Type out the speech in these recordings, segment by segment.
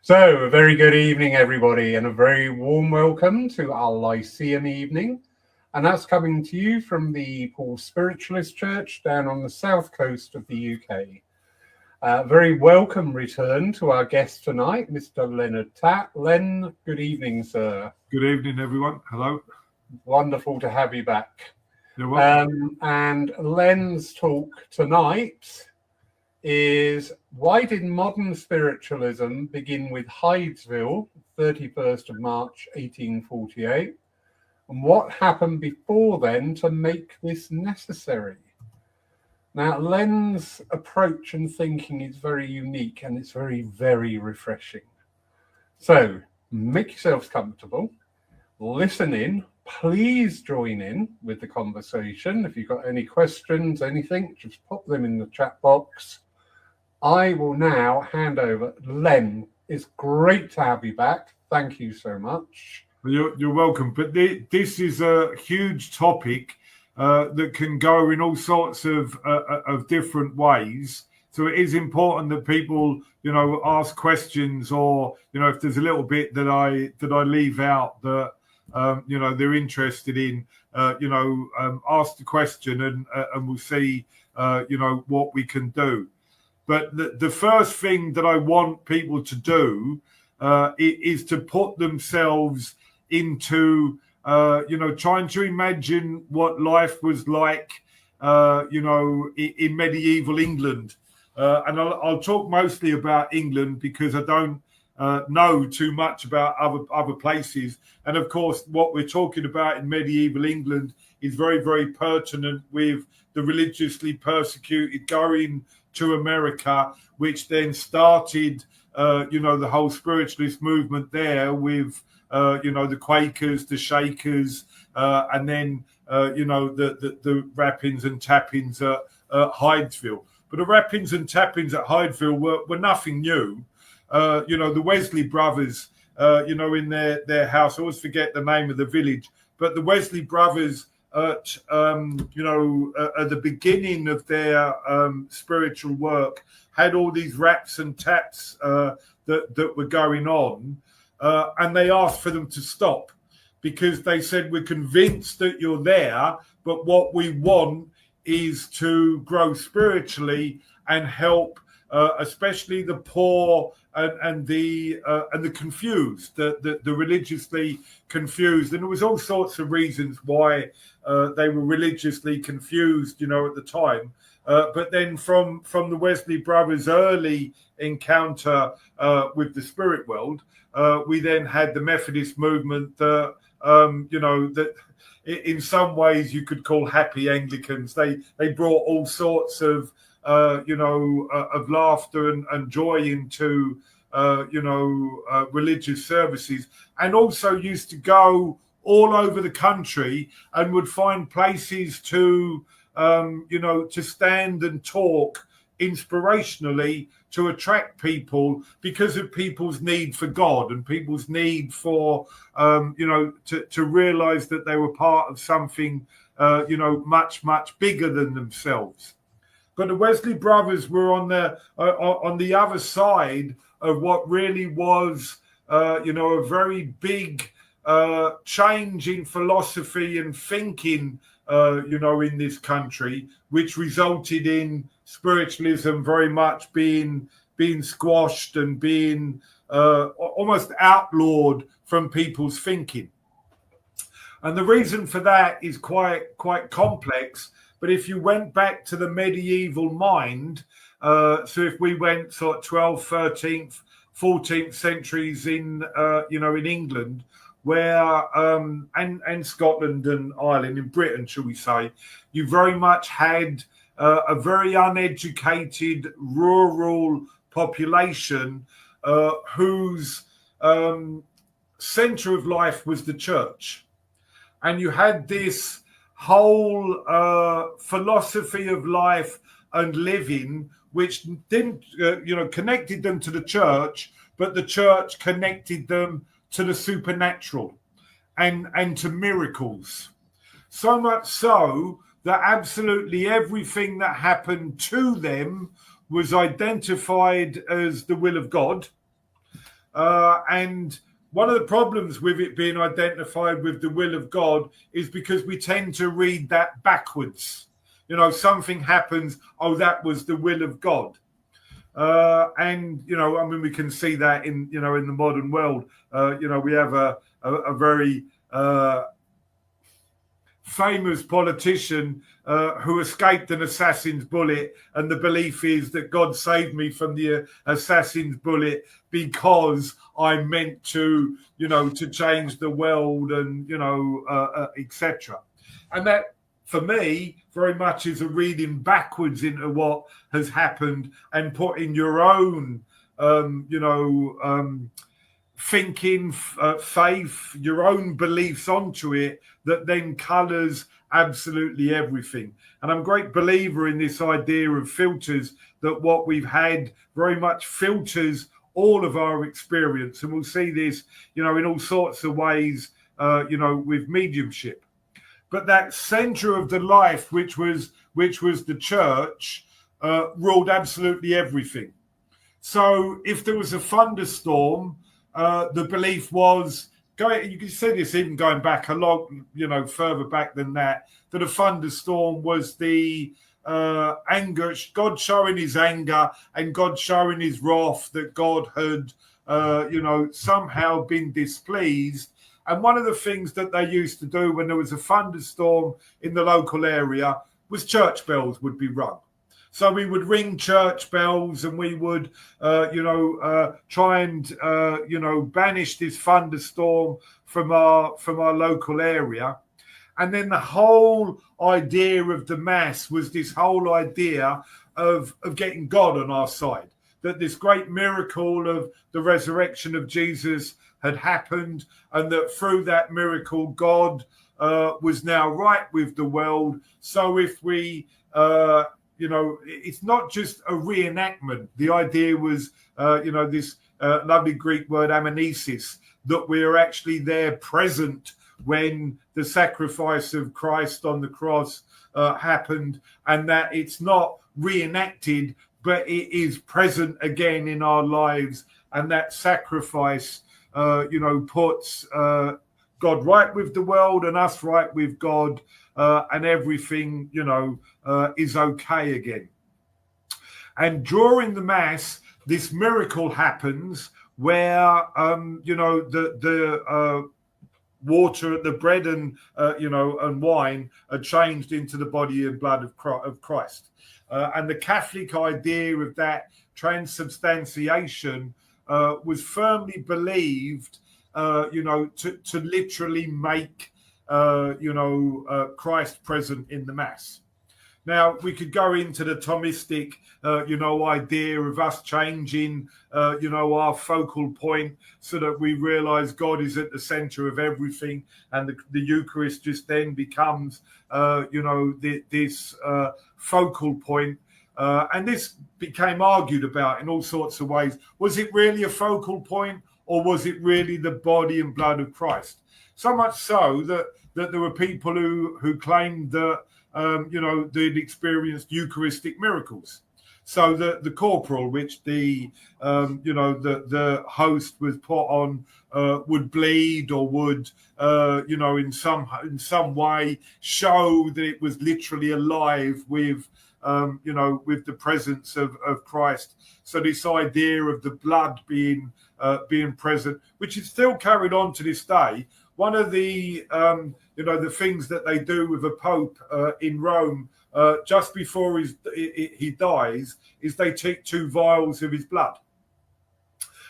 So, a very good evening, everybody, and a very warm welcome to our Lyceum evening. And that's coming to you from the Paul Spiritualist Church down on the south coast of the UK. Very welcome return to our guest tonight, Mr. Leonard Tatt. Len, good evening, sir. Good evening, everyone. Hello. Wonderful to have you back. You're welcome. And Len's talk tonight is why did modern spiritualism begin with Hydesville, 31st of March 1848, and what happened before then to make this necessary? Now, Len's approach and thinking is very unique and it's very, very refreshing. So make yourselves comfortable, listen in, please join in with the conversation. If you've got any questions, anything, just pop them in the chat box. I will now hand over. Len, it's great to have you back. Thank you so much. You're welcome. But this is a huge topic that can go in all sorts of different ways. So it is important that people, ask questions, or if there's a little bit that I leave out that they're interested in, ask the question and we'll see what we can do. But the first thing that I want people to do is to put themselves into, trying to imagine what life was like, in medieval England. And I'll talk mostly about England because I don't know too much about other places. And of course, what we're talking about in medieval England is very, very pertinent with the religiously persecuted going to America, which then started, the whole spiritualist movement there with, the Quakers, the Shakers, and then, the rappings and tappings at Hydesville. But the rappings and tappings at Hydesville were nothing new. The Wesley brothers, in their house, I always forget the name of the village, but the Wesley brothers at the beginning of their spiritual work had all these raps and taps that were going on, and they asked for them to stop because they said, we're convinced that you're there, but what we want is to grow spiritually and help especially the poor and the confused, the religiously confused. And there was all sorts of reasons why they were religiously confused, at the time. But then from the Wesley brothers' early encounter with the spirit world, we then had the Methodist movement that, that in some ways you could call happy Anglicans. They brought all sorts of of laughter and joy into, religious services, and also used to go all over the country and would find places to, to stand and talk inspirationally to attract people because of people's need for God and people's need for, to realize that they were part of something, much, much bigger than themselves. But the Wesley brothers were on the other side of what really was, a very big change in philosophy and thinking, in this country, which resulted in spiritualism very much being squashed and being almost outlawed from people's thinking. And the reason for that is quite complex. But if you went back to the medieval mind, so if we went sort of 12th, 13th, 14th centuries in England, where and Scotland and Ireland, in Britain, shall we say, you very much had a very uneducated rural population whose centre of life was the church. And you had this whole philosophy of life and living, which didn't, connected them to the church, but the church connected them to the supernatural and to miracles. So much so that absolutely everything that happened to them was identified as the will of God. And one of the problems with it being identified with the will of God is because we tend to read that backwards. You know, something happens, oh, that was the will of God. And, you know, I mean, we can see that in, you know, in the modern world. You know, we have a very famous politician who escaped an assassin's bullet, and the belief is that God saved me from the assassin's bullet because I meant to, you know, to change the world and, you know, etc. And that, for me, very much is a reading backwards into what has happened and putting your own, you know, thinking, faith, your own beliefs onto it that then colours absolutely everything. And I'm a great believer in this idea of filters, that what we've had very much filters all of our experience. And we'll see this, you know, in all sorts of ways, you know, with mediumship. But that centre of the life, which was the church, ruled absolutely everything. So if there was a thunderstorm, the belief was, you can see this even going back a lot, you know, further back than that a thunderstorm was the anger, God showing his anger and God showing his wrath, that God had, you know, somehow been displeased. And one of the things that they used to do when there was a thunderstorm in the local area was church bells would be rung. So we would ring church bells and we would, you know, try and, you know, banish this thunderstorm from our local area. And then the whole idea of the Mass was this whole idea of getting God on our side, that this great miracle of the resurrection of Jesus had happened, and that through that miracle, God was now right with the world. So if we, you know, it's not just a reenactment. The idea was, you know, this lovely Greek word amnesis, that we're actually there present when the sacrifice of Christ on the cross happened, and that it's not reenacted, but it is present again in our lives. And that sacrifice, you know, puts God right with the world and us right with God, and everything, you know, is okay again. And during the Mass, this miracle happens where, you know, the water, the bread and, you know, and wine are changed into the body and blood of Christ. And the Catholic idea of that transubstantiation was firmly believed, you know, to literally make, you know, Christ present in the Mass. Now, we could go into the Thomistic, you know, idea of us changing, you know, our focal point so that we realize God is at the center of everything, and the Eucharist just then becomes, you know, this focal point. And this became argued about in all sorts of ways. Was it really a focal point, or was it really the body and blood of Christ? So much so that there were people who claimed that, you know, they'd experienced Eucharistic miracles. So the corporal, which the, you know, the host was put on, would bleed or would, you know, in some way show that it was literally alive with, you know, with the presence of Christ. So this idea of the blood being present, which is still carried on to this day. One of the, you know, the things that they do with a pope in Rome just before he dies is they take 2 vials of his blood.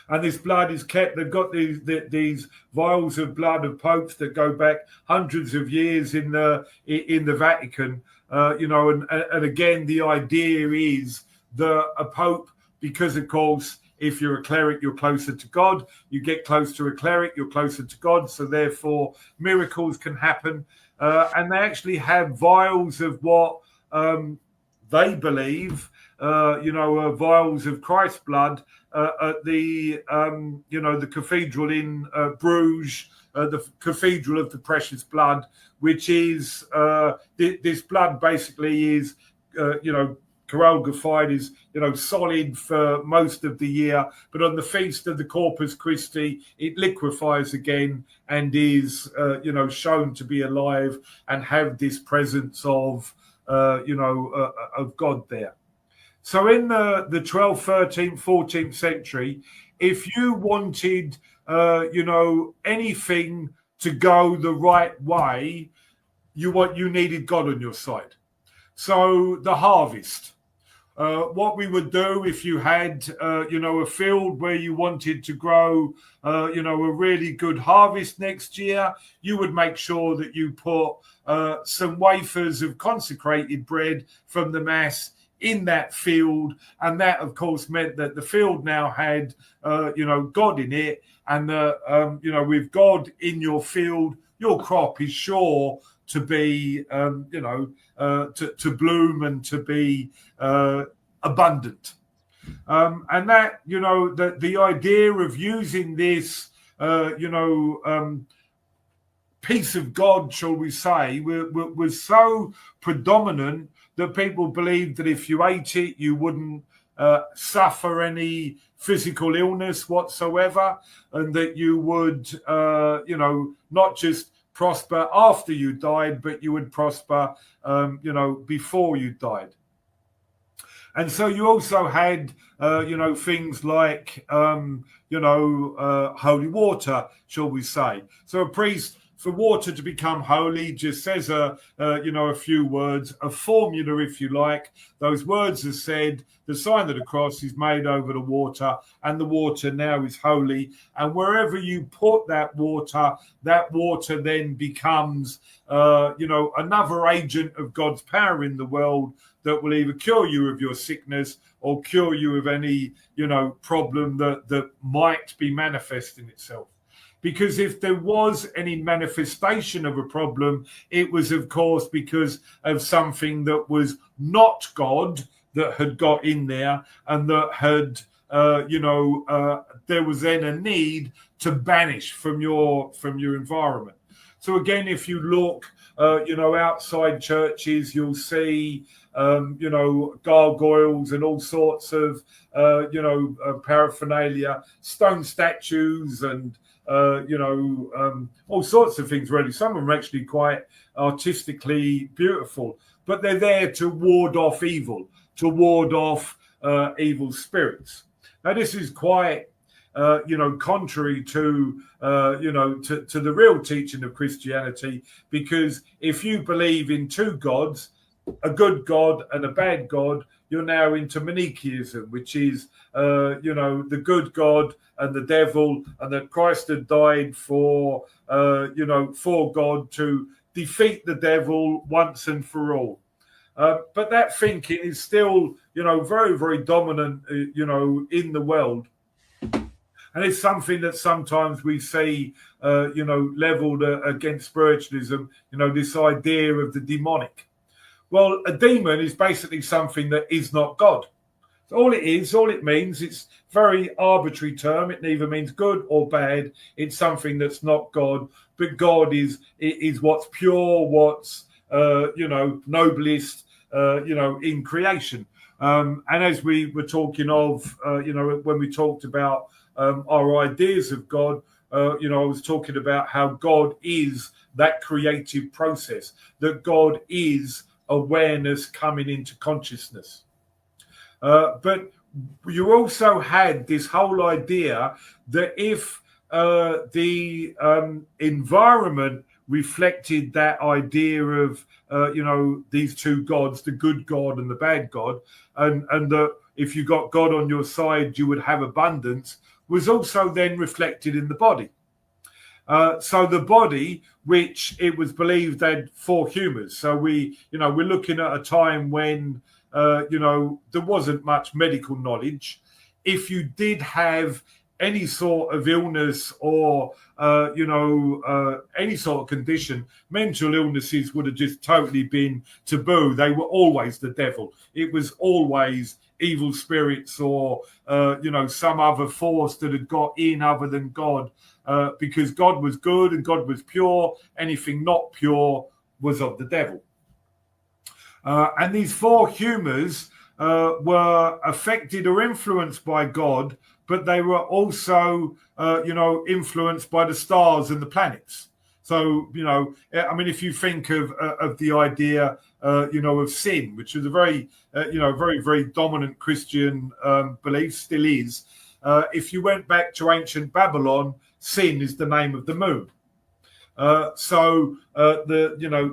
And this blood is kept. They've got these vials of blood of popes that go back hundreds of years in the Vatican. You know, and again, the idea is that a pope, because of course, if you're a cleric, you're closer to God. You get close to a cleric, you're closer to God. So therefore, miracles can happen. And they actually have vials of what they believe, you know, vials of Christ's blood at the, you know, the cathedral in Bruges, the Cathedral of the Precious Blood, which is this blood basically is, you know, coralgified, is, solid for most of the year. But on the feast of the Corpus Christi, it liquefies again and is, shown to be alive and have this presence of God there. So in the 12th, 13th, 14th century, if you wanted, anything to go the right way, you needed God on your side. So the harvest, what we would do if you had, a field where you wanted to grow, a really good harvest next year, you would make sure that you put some wafers of consecrated bread from the Mass in that field. And that, of course, meant that the field now had, God in it. And, with God in your field, your crop is sure to be, to bloom and to be abundant. And that, the idea of using this, piece of God, shall we say, was so predominant that people believed that if you ate it, you wouldn't suffer any physical illness whatsoever, and that you would, not just prosper after you died, but you would prosper, before you died. And so you also had, things like, holy water, shall we say. So a priest, for water to become holy, just says a few words, a formula, if you like. Those words are said, the sign of the cross is made over the water, and the water now is holy. And wherever you put that water then becomes, another agent of God's power in the world that will either cure you of your sickness or cure you of any, problem that might be manifesting itself. Because if there was any manifestation of a problem, it was, of course, because of something that was not God that had got in there, and that had, there was then a need to banish from your environment. So again, if you look, outside churches, you'll see, gargoyles and all sorts of, paraphernalia, stone statues and, all sorts of things, really. Some of them are actually quite artistically beautiful, but they're there to ward off evil, to ward off evil spirits. Now, this is quite, contrary to, to the real teaching of Christianity, because if you believe in two gods, a good God and a bad God, you're now into Manichaeism, which is, the good God and the devil, and that Christ had died for, for God to defeat the devil once and for all. But that thinking is still, very, very dominant, in the world. And it's something that sometimes we see, leveled against spiritualism, this idea of the demonic. Well, a demon is basically something that is not God. So all it means, it's a very arbitrary term. It neither means good or bad. It's something that's not God, but God is what's pure, what's, noblest, in creation. And as we were talking of, when we talked about our ideas of God, I was talking about how God is that creative process, that God is awareness coming into consciousness. But you also had this whole idea that if the environment reflected that idea of, these two gods, the good God and the bad God, and that if you got God on your side, you would have abundance, was also then reflected in the body. So the body, which it was believed had four humours. So we're looking at a time when, there wasn't much medical knowledge. If you did have any sort of illness or, any sort of condition, mental illnesses would have just totally been taboo. They were always the devil. It was always evil spirits or, some other force that had got in other than God. Because God was good and God was pure. Anything not pure was of the devil. And these four humours, were affected or influenced by God, but they were also, influenced by the stars and the planets. So, if you think of the idea, of sin, which is a very, very, very dominant Christian belief, still is. If you went back to ancient Babylon, sin is the name of the moon.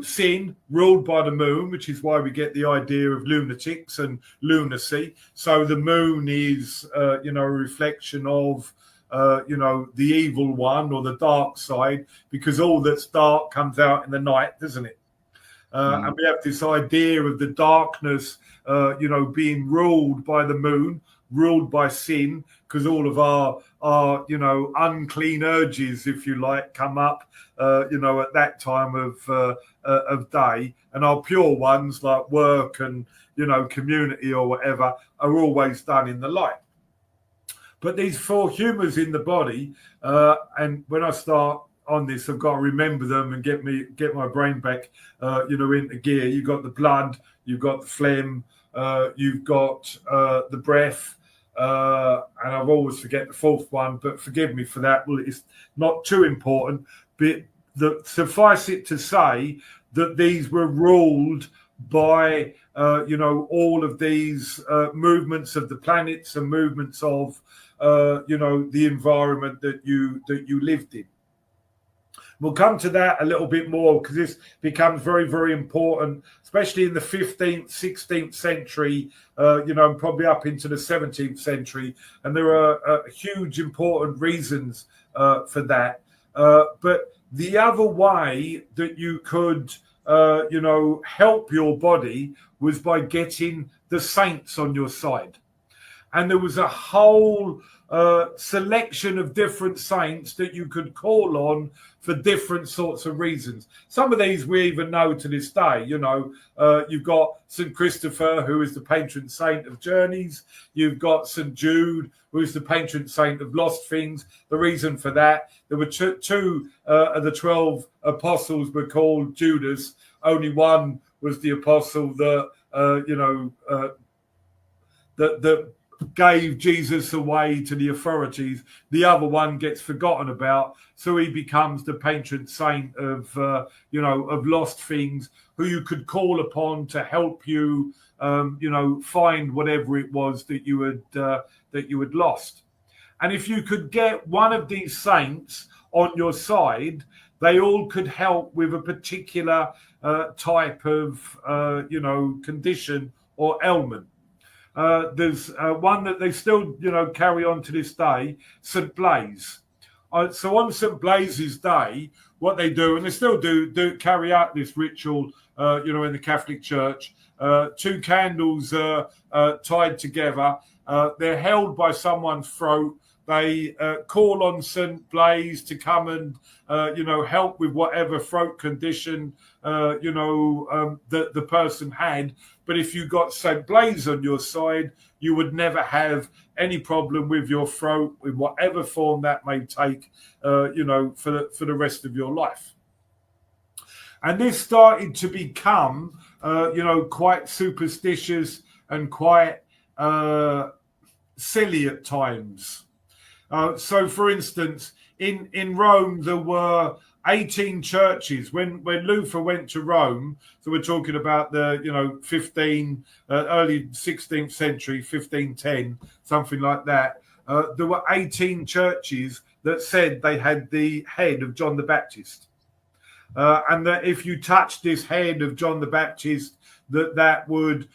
Sin ruled by the moon, which is why we get the idea of lunatics and lunacy. So the moon is, a reflection of, the evil one or the dark side, because all that's dark comes out in the night, doesn't it? And we have this idea of the darkness, being ruled by the moon, ruled by sin, because all of our unclean urges, if you like, come up, at that time of day, and our pure ones like work and community or whatever are always done in the light. But these four humours in the body, and when I start on this, I've got to remember them and get my brain back, into gear. You've got the blood, you've got the phlegm, you've got the breath, and I've always forget the fourth one, but forgive me for that. Well, it's not too important, but suffice it to say that these were ruled by, all of these movements of the planets and movements of, the environment that you lived in. We'll come to that a little bit more because this becomes very, very important, especially in the 15th, 16th century, probably up into the 17th century. And there are huge, important reasons for that. But the other way that you could, help your body was by getting the saints on your side. And there was a whole selection of different saints that you could call on for different sorts of reasons. Some of these we even know to this day. You've got St. Christopher, who is the patron saint of journeys. You've got St. Jude, who is the patron saint of lost things. The reason for that, there were two of the 12 apostles were called Judas. Only one was the apostle that, that gave Jesus away to the authorities. The other one gets forgotten about, so he becomes the patron saint of of lost things, who you could call upon to help you find whatever it was that you had lost. And if you could get one of these saints on your side, they all could help with a particular type of condition or ailment. There's one that they still, carry on to this day, St. Blaise. So on St. Blaise's day, what they do, and they still do carry out this ritual, in the Catholic Church. Two candles tied together. They're held by someone's throat. They call on St. Blaise to come and, help with whatever throat condition, that the person had. But if you got St. Blaise on your side, you would never have any problem with your throat, with whatever form that may take, for the rest of your life. And this started to become, quite superstitious and quite silly at times. So, for instance, in Rome, there were 18 churches. When Luther went to Rome, so we're talking about the, early 16th century, 1510, something like that. There were 18 churches that said they had the head of John the Baptist. And that if you touched this head of John the Baptist, that would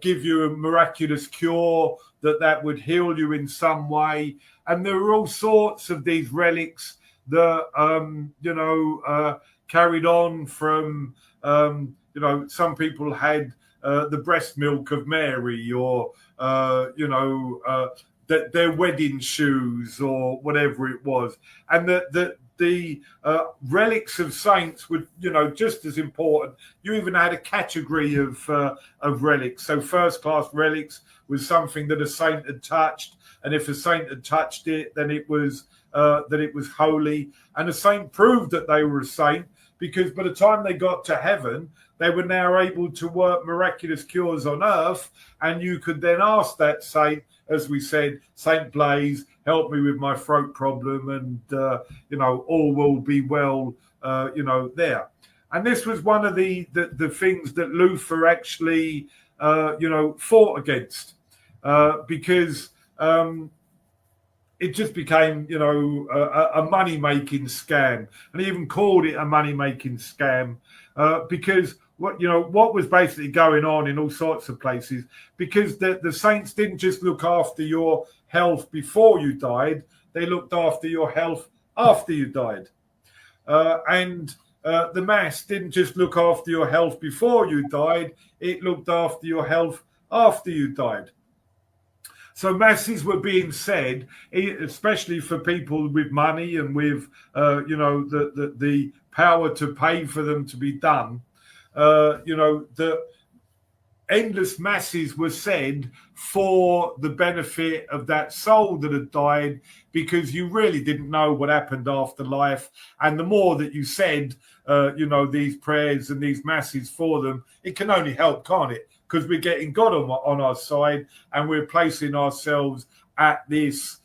give you a miraculous cure, that would heal you in some way. And there were all sorts of these relics that, carried on from, some people had the breast milk of Mary, or, their wedding shoes, or whatever it was. And the relics of saints were, just as important. You even had a category of relics. So first-class relics was something that a saint had touched, and if a saint had touched it, then it was holy. And a saint proved that they were a saint because by the time they got to heaven, they were now able to work miraculous cures on earth. And you could then ask that saint, as we said, Saint Blaise, help me with my throat problem, and, all will be well, there. And this was one of the things that Luther actually, fought against, because it just became, a money-making scam. And he even called it a money-making scam, because what was basically going on in all sorts of places, because the saints didn't just look after your health before you died, they looked after your health after you died. And the Mass didn't just look after your health before you died, it looked after your health after you died. So masses were being said, especially for people with money and with, the power to pay for them to be done. The endless masses were said for the benefit of that soul that had died, because you really didn't know what happened after life. And the more that you said, these prayers and these masses for them, it can only help, can't it? Because we're getting God on our side, and we're placing ourselves at this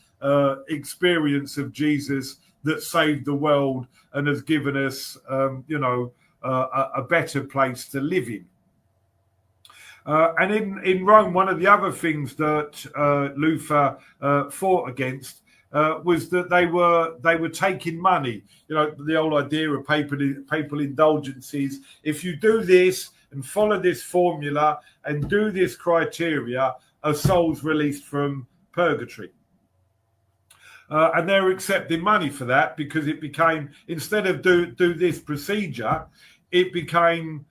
experience of Jesus that saved the world and has given us, a better place to live in. And in Rome, one of the other things that Luther fought against was that they were taking money. The old idea of papal indulgences. If you do this and follow this formula and do this criteria, a soul's released from purgatory. And they're accepting money for that, because it became, instead of do this procedure, it became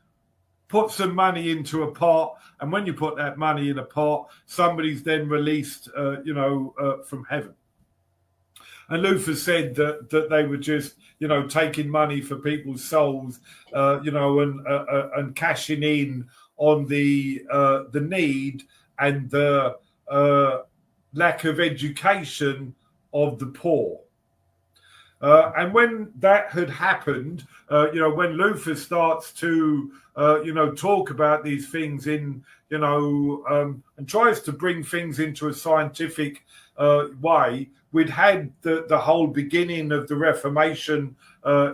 put some money into a pot, and when you put that money in a pot, somebody's then released, from heaven. And Luther said that they were just, taking money for people's souls, and cashing in on the need and the lack of education of the poor. And when that had happened, when Luther starts to, talk about these things in, and tries to bring things into a scientific way, we'd had the whole beginning of the Reformation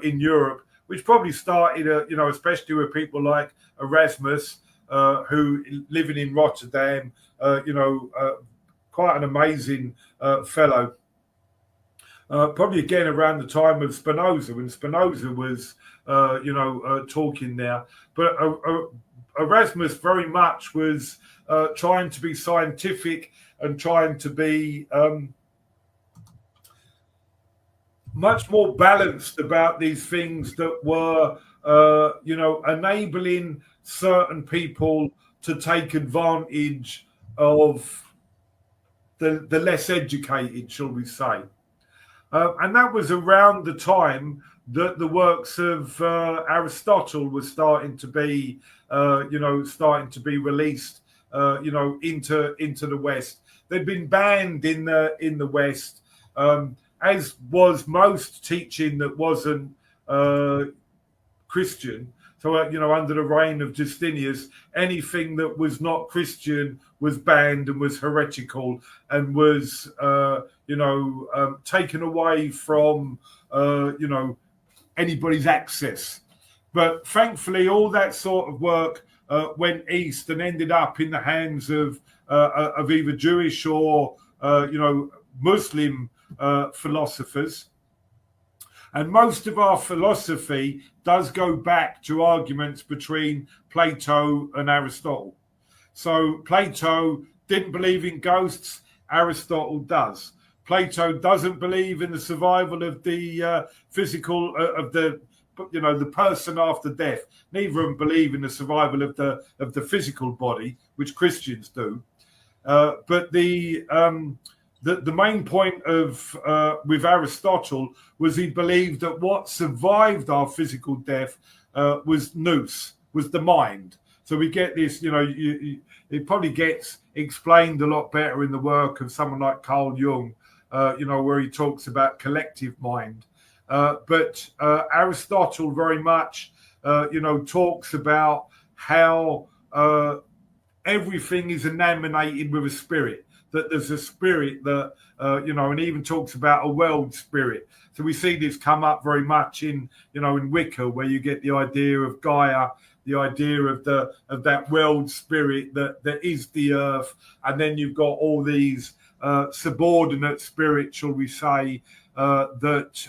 in Europe, which probably started, especially with people like Erasmus, who living in Rotterdam, quite an amazing fellow. Probably again around the time of Spinoza, when Spinoza was, talking there. But Erasmus very much was trying to be scientific and trying to be much more balanced about these things that were, enabling certain people to take advantage of the less educated, shall we say. And that was around the time that the works of Aristotle was starting to be released, into the West. They'd been banned in the West, as was most teaching that wasn't Christian. So, under the reign of Justinius, anything that was not Christian was banned and was heretical and was, taken away from, anybody's access. But thankfully, all that sort of work went east and ended up in the hands of either Jewish or, Muslim philosophers. And most of our philosophy does go back to arguments between Plato and Aristotle. So Plato didn't believe in ghosts, Aristotle does. Plato doesn't believe in the survival of the physical, of the person after death. Neither of them believe in the survival of the physical body, which Christians do. But the main point of with Aristotle was he believed that what survived our physical death was nous, was the mind. So we get this, it probably gets explained a lot better in the work of someone like Carl Jung, where he talks about collective mind. But Aristotle very much, talks about how everything is emanated with a spirit, that there's a spirit that, and even talks about a world spirit. So we see this come up very much in Wicca, where you get the idea of Gaia, the idea of that world spirit that is the earth. And then you've got all these subordinate spirits, shall we say, that,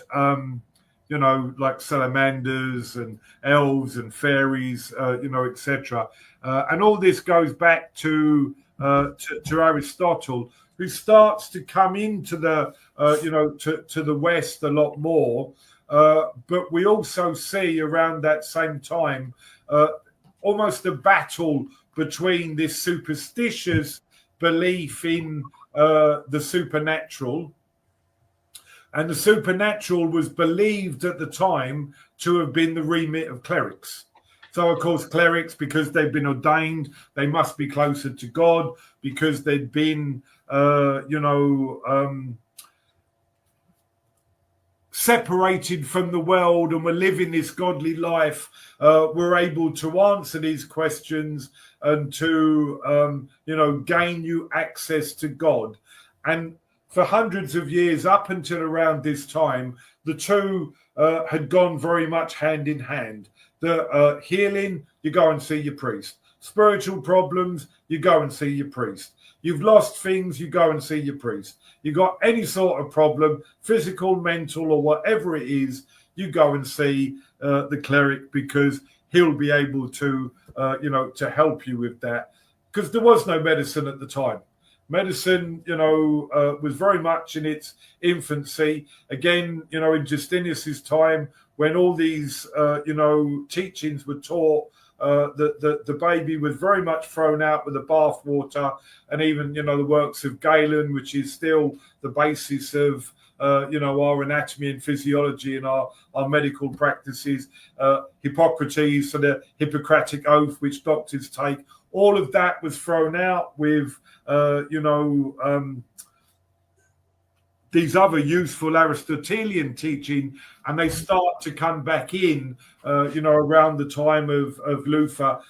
like salamanders and elves and fairies, etc. And all this goes back to Aristotle, who starts to come into the, to the West a lot more. But we also see around that same time almost a battle between this superstitious belief in the supernatural. And the supernatural was believed at the time to have been the remit of clerics. So, of course, clerics, because they've been ordained, they must be closer to God, because they'd been, separated from the world and were living this godly life, were able to answer these questions and to, gain you access to God. And for hundreds of years, up until around this time, the two had gone very much hand in hand. The healing, you go and see your priest. Spiritual problems, you go and see your priest. You've lost things, you go and see your priest. You got any sort of problem, physical, mental, or whatever it is, you go and see the cleric, because he'll be able to, to help you with that. Because there was no medicine at the time. Medicine, was very much in its infancy. Again, in Justinian's time, when all these, teachings were taught, the baby was very much thrown out with the bathwater, and even, the works of Galen, which is still the basis of, our anatomy and physiology and our medical practices, Hippocrates, so the Hippocratic Oath, which doctors take, all of that was thrown out with, these other useful Aristotelian teaching, and they start to come back in, around the time of Luther,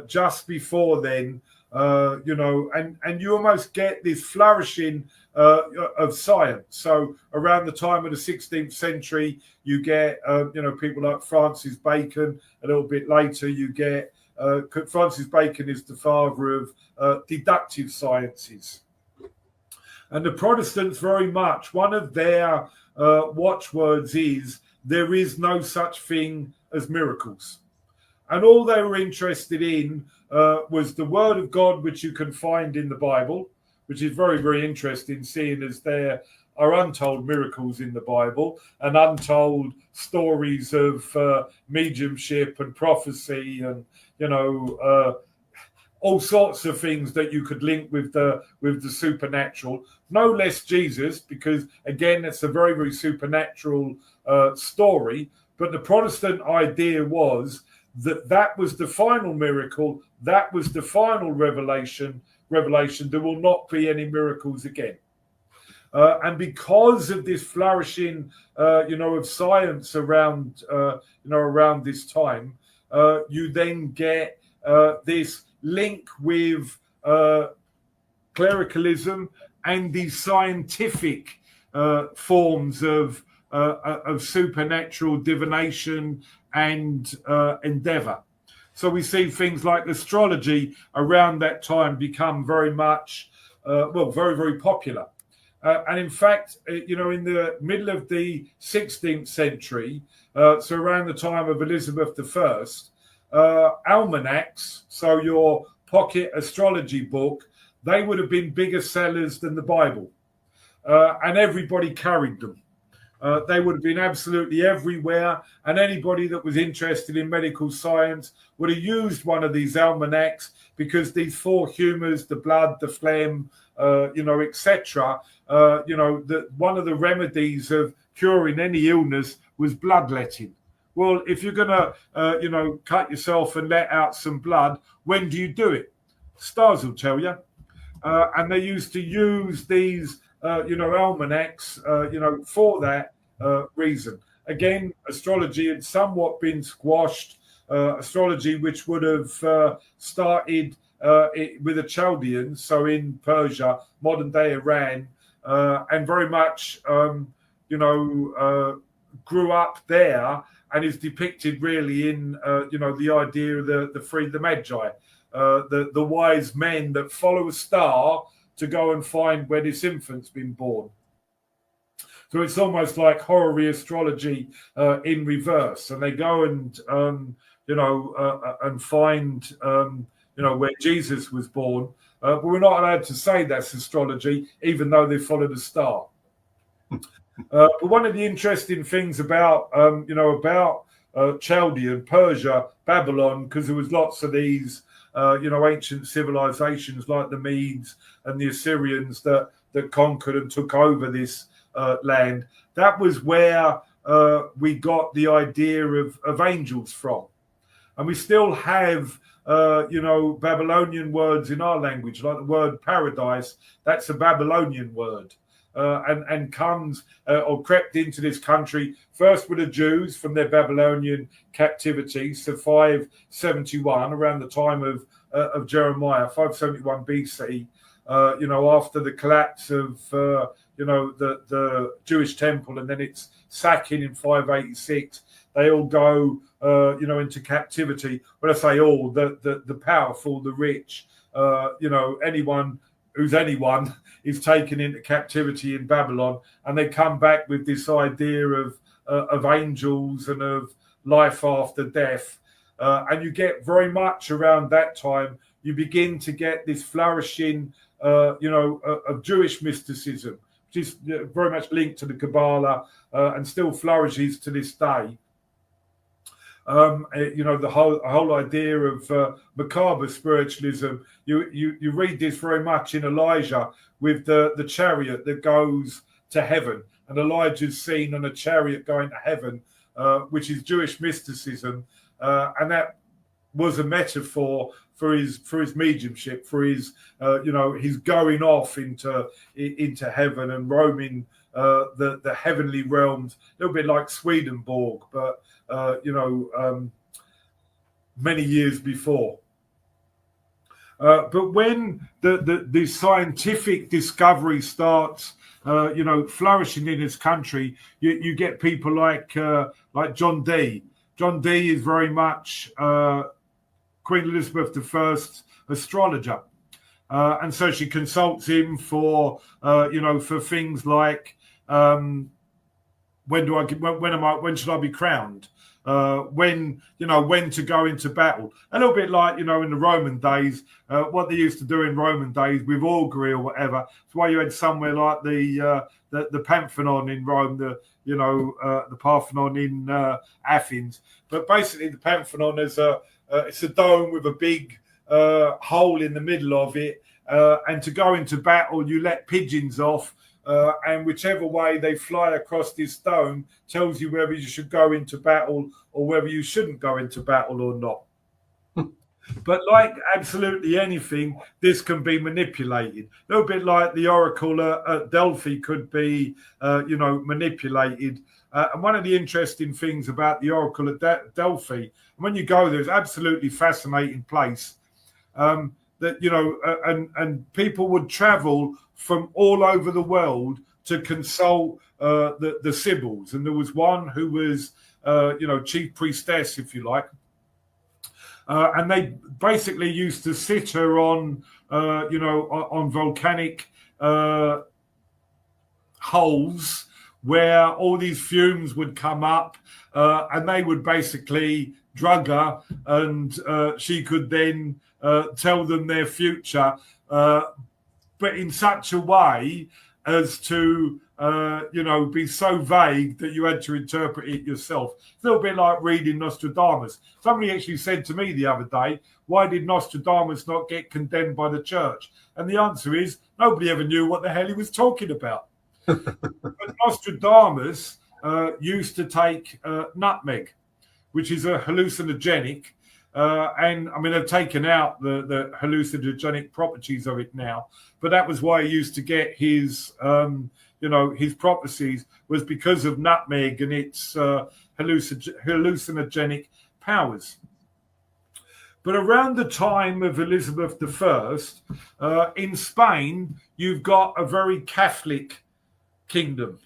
just before then, and you almost get this flourishing of science. So around the time of the 16th century, you get, people like Francis Bacon. A little bit later, you get Francis Bacon is the father of deductive sciences. And the Protestants very much, one of their watchwords is, there is no such thing as miracles. And all they were interested in was the word of God, which you can find in the Bible, which is very, very interesting, seeing as there are untold miracles in the Bible and untold stories of mediumship and prophecy and, all sorts of things that you could link with the supernatural. No less Jesus, because again, it's a very, very supernatural story. But the Protestant idea was that was the final miracle, that was the final revelation. There will not be any miracles again. And because of this flourishing, of science around, around this time, you then get this link with clericalism and the scientific forms of supernatural divination and endeavor. So we see things like astrology around that time become very much, very, very popular. And in fact, in the middle of the 16th century, so around the time of Elizabeth I, almanacs, so your pocket astrology book, they would have been bigger sellers than the Bible. And everybody carried them. They would have been absolutely everywhere. And anybody that was interested in medical science would have used one of these almanacs, because these four humours, the blood, the phlegm, etc., one of the remedies of curing any illness was bloodletting. Well, if you're going to, cut yourself and let out some blood, when do you do it? Stars will tell you. And they used to use these, almanacs, for that reason. again, astrology had somewhat been squashed. Astrology, which would have started with the Chaldeans, so in Persia, modern day Iran, and very much, grew up there, and is depicted really in, the idea of the Magi, the wise men that follow a star to go and find where this infant's been born. So it's almost like horror astrology in reverse, and they go and and find where Jesus was born. But we're not allowed to say that's astrology, even though they followed a star. But one of the interesting things about Chaldea, Persia, Babylon, because there was lots of these ancient civilizations like the Medes and the Assyrians that conquered and took over this land. That was where we got the idea of angels from. And we still have Babylonian words in our language, like the word paradise. That's a Babylonian word. And comes or crept into this country first with the Jews from their Babylonian captivity, so 571, around the time of Jeremiah, 571 BC. After the collapse of the Jewish temple, and then its sacking in 586, they all go into captivity. When I say all, the powerful, the rich, anyone who's anyone is taken into captivity in Babylon, and they come back with this idea of angels and of life after death. And you get very much around that time, you begin to get this flourishing, of Jewish mysticism, which is very much linked to the Kabbalah and still flourishes to this day. The whole idea of macabre spiritualism. You read this very much in Elijah with the chariot that goes to heaven, and Elijah's seen on a chariot going to heaven, which is Jewish mysticism, and that was a metaphor for his mediumship, for his his going off into heaven and roaming the heavenly realms, a little bit like Swedenborg, but many years before. But when the scientific discovery starts, flourishing in this country, you get people like John Dee. John Dee is very much Queen Elizabeth I's astrologer, and so she consults him for for things like when should I be crowned? When to go into battle. A little bit like, in the Roman days, what they used to do in Roman days with augury or whatever. That's why you had somewhere like the Pantheon in Rome, the Parthenon in Athens. But basically the Pantheon is it's a dome with a big hole in the middle of it. And to go into battle, you let pigeons off. And whichever way they fly across this dome tells you whether you should go into battle or whether you shouldn't go into battle or not. But like absolutely anything, this can be manipulated. A little bit like the oracle at Delphi could be, manipulated. And one of the interesting things about the oracle at Delphi, when you go there, it's absolutely fascinating place. And people would travel from all over the world to consult the Sibyls. And there was one who was, chief priestess, if you like. And they basically used to sit her on volcanic holes where all these fumes would come up, and they would basically drug her, and she could then tell them their future, but in such a way as to be so vague that you had to interpret it yourself. It's a little bit like reading Nostradamus. Somebody actually said to me the other day, why did Nostradamus not get condemned by the church? And the answer is, nobody ever knew what the hell he was talking about. But Nostradamus used to take nutmeg, which is a hallucinogenic. And I mean, they've taken out the hallucinogenic properties of it now, but that was why he used to get his, his prophecies was because of nutmeg and its hallucinogenic powers. But around the time of Elizabeth I, in Spain, you've got a very Catholic kingdom.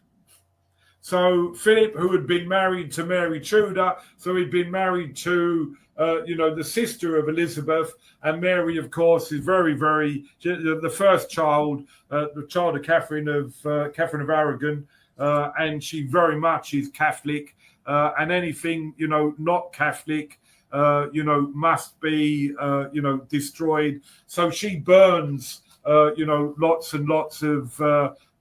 So Philip, who had been married to Mary Tudor, so he'd been married to, the sister of Elizabeth, and Mary, of course, is very, very the first child, the child of Catherine of Aragon, and she very much is Catholic, and anything not Catholic, must be destroyed. So she burns, lots and lots of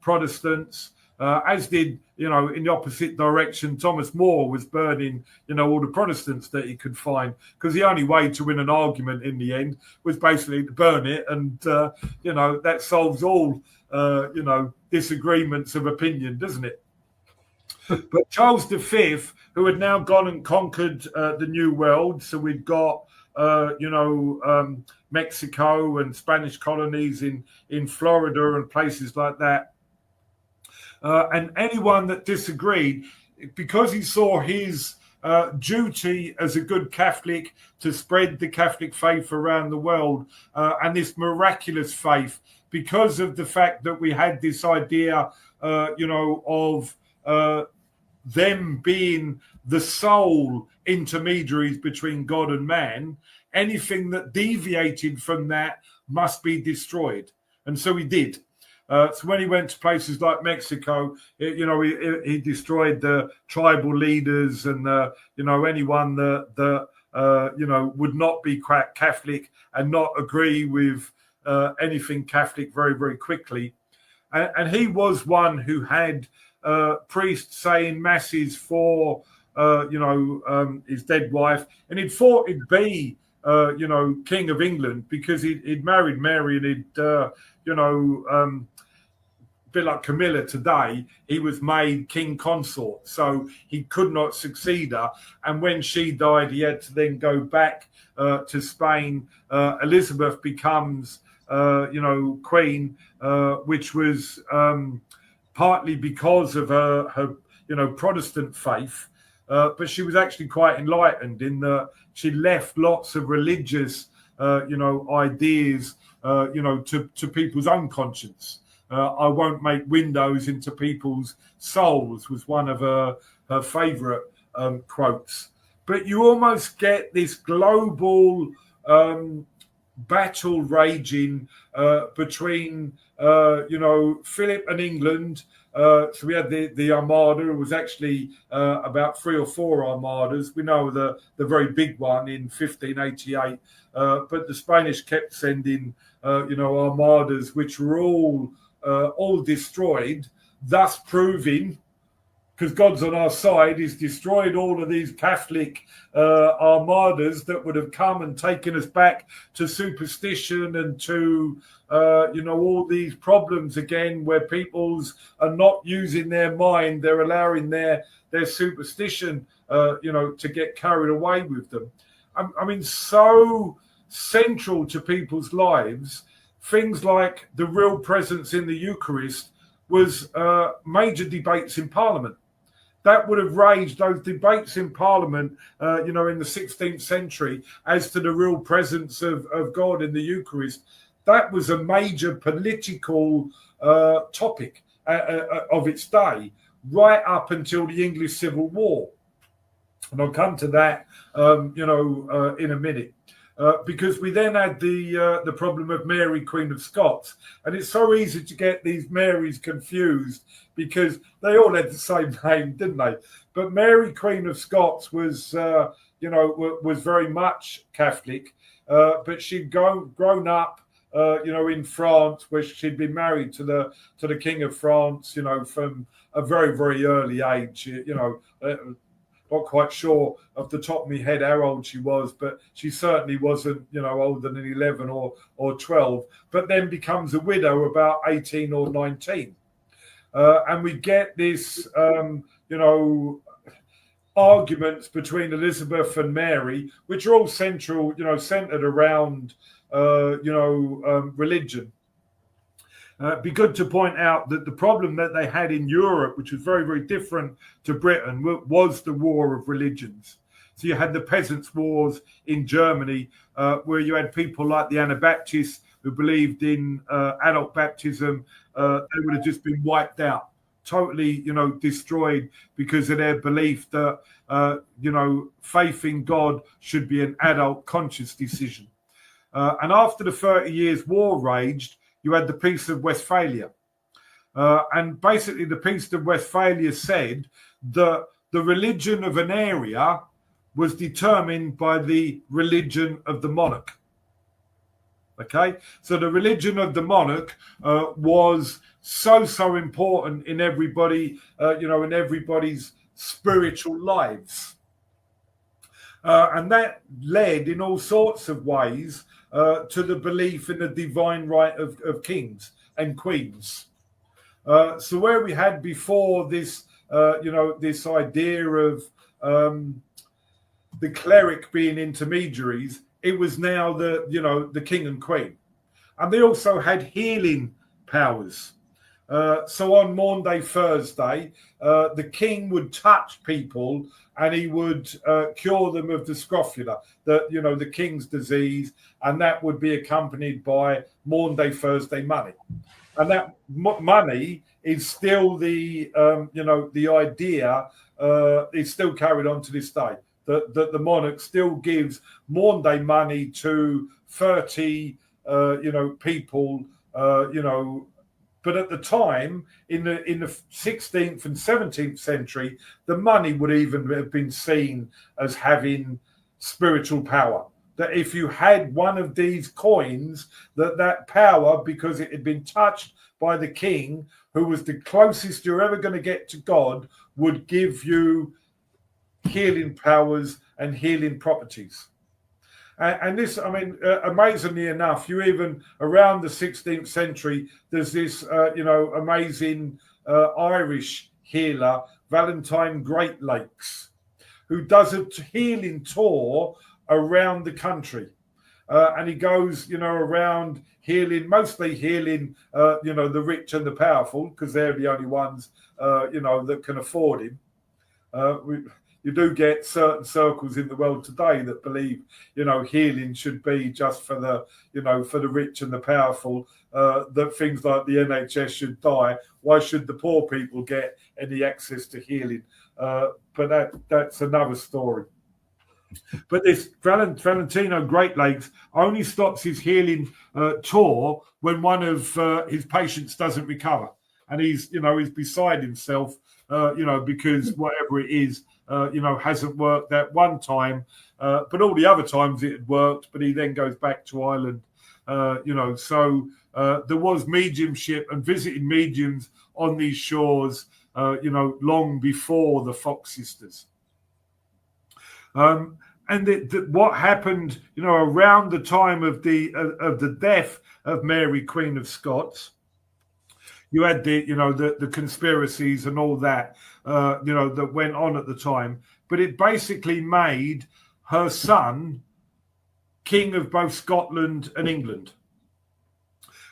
Protestants. As did, in the opposite direction, Thomas More was burning, all the Protestants that he could find, because the only way to win an argument in the end was basically to burn it. And, that solves all, disagreements of opinion, doesn't it? But Charles V, who had now gone and conquered the New World, so we've got, Mexico and Spanish colonies in Florida and places like that. And anyone that disagreed, because he saw his duty as a good Catholic to spread the Catholic faith around the world, and this miraculous faith, because of the fact that we had this idea, of them being the sole intermediaries between God and man, anything that deviated from that must be destroyed. And so he did. So when he went to places like Mexico, he destroyed the tribal leaders and anyone that would not be Catholic and not agree with anything Catholic very, very quickly. And he was one who had priests saying masses for his dead wife, and he'd thought he'd be King of England because he'd married Mary, and he'd a bit like Camilla today, he was made king consort, so he could not succeed her. And when she died, he had to then go back to Spain. Elizabeth becomes, queen, which was partly because of her Protestant faith, but she was actually quite enlightened in that she left lots of religious, ideas, to people's own conscience. I won't make windows into people's souls was one of her favourite quotes. But you almost get this global battle raging between, Philip and England. So we had the Armada. It was actually about 3 or 4 armadas. We know the very big one in 1588. But the Spanish kept sending, armadas, which were all destroyed, thus proving, because God's on our side, he's destroyed all of these Catholic armadas that would have come and taken us back to superstition and to, all these problems again where peoples are not using their mind, they're allowing their superstition, to get carried away with them. I mean, so central to people's lives, things like the real presence in the Eucharist was major debates in Parliament. That would have raised those debates in Parliament, in the 16th century as to the real presence of God in the Eucharist. That was a major political topic of its day, right up until the English Civil War. And I'll come to that, in a minute. Because we then had the problem of Mary, Queen of Scots. And it's so easy to get these Marys confused because they all had the same name, didn't they? But Mary, Queen of Scots was, was very much Catholic. But she'd grown up, in France, where she'd been married to the King of France, from a very, very early age, Not quite sure off the top of my head how old she was, but she certainly wasn't, older than 11 or 12, but then becomes a widow about 18 or 19. And we get this, arguments between Elizabeth and Mary, which are all centered around, religion. It'd be good to point out that the problem that they had in Europe, which was very, very different to Britain, was the war of religions. So you had the peasants' wars in Germany, where you had people like the Anabaptists who believed in adult baptism. They would have just been wiped out, totally, destroyed because of their belief that, faith in God should be an adult conscious decision. And after the 30 Years' War raged, you had the Peace of Westphalia. And basically the Peace of Westphalia said that the religion of an area was determined by the religion of the monarch. Okay, so the religion of the monarch was so important in everybody, in everybody's spiritual lives. And that led in all sorts of ways to the belief in the divine right of kings and queens. So where we had before this, this idea of the cleric being intermediaries, it was now the king and queen. And they also had healing powers. So on Maundy Thursday, the king would touch people and he would cure them of the scrofula, the king's disease, and that would be accompanied by Maundy Thursday money. And that money is still the idea is still carried on to this day. That the monarch still gives Maundy money to 30, people, But at the time, in the 16th and 17th century, the money would even have been seen as having spiritual power. That if you had one of these coins, that power, because it had been touched by the king, who was the closest you're ever going to get to God, would give you healing powers and healing properties. And this, amazingly enough, you even around the 16th century, there's this, amazing Irish healer, Valentine Greatlakes, who does a healing tour around the country. And he goes, around mostly healing, the rich and the powerful, because they're the only ones, that can afford him. You do get certain circles in the world today that believe, healing should be just for the, for the rich and the powerful, that things like the NHS should die. Why should the poor people get any access to healing? But that's another story. But this Valentino Greatlakes only stops his healing tour when one of his patients doesn't recover. And he's beside himself, because whatever it is, hasn't worked that one time, but all the other times it had worked, but he then goes back to Ireland, so there was mediumship and visiting mediums on these shores, long before the Fox sisters. And what happened, around the time of the death of Mary, Queen of Scots, you had the conspiracies and all that, that went on at the time. But it basically made her son king of both Scotland and England.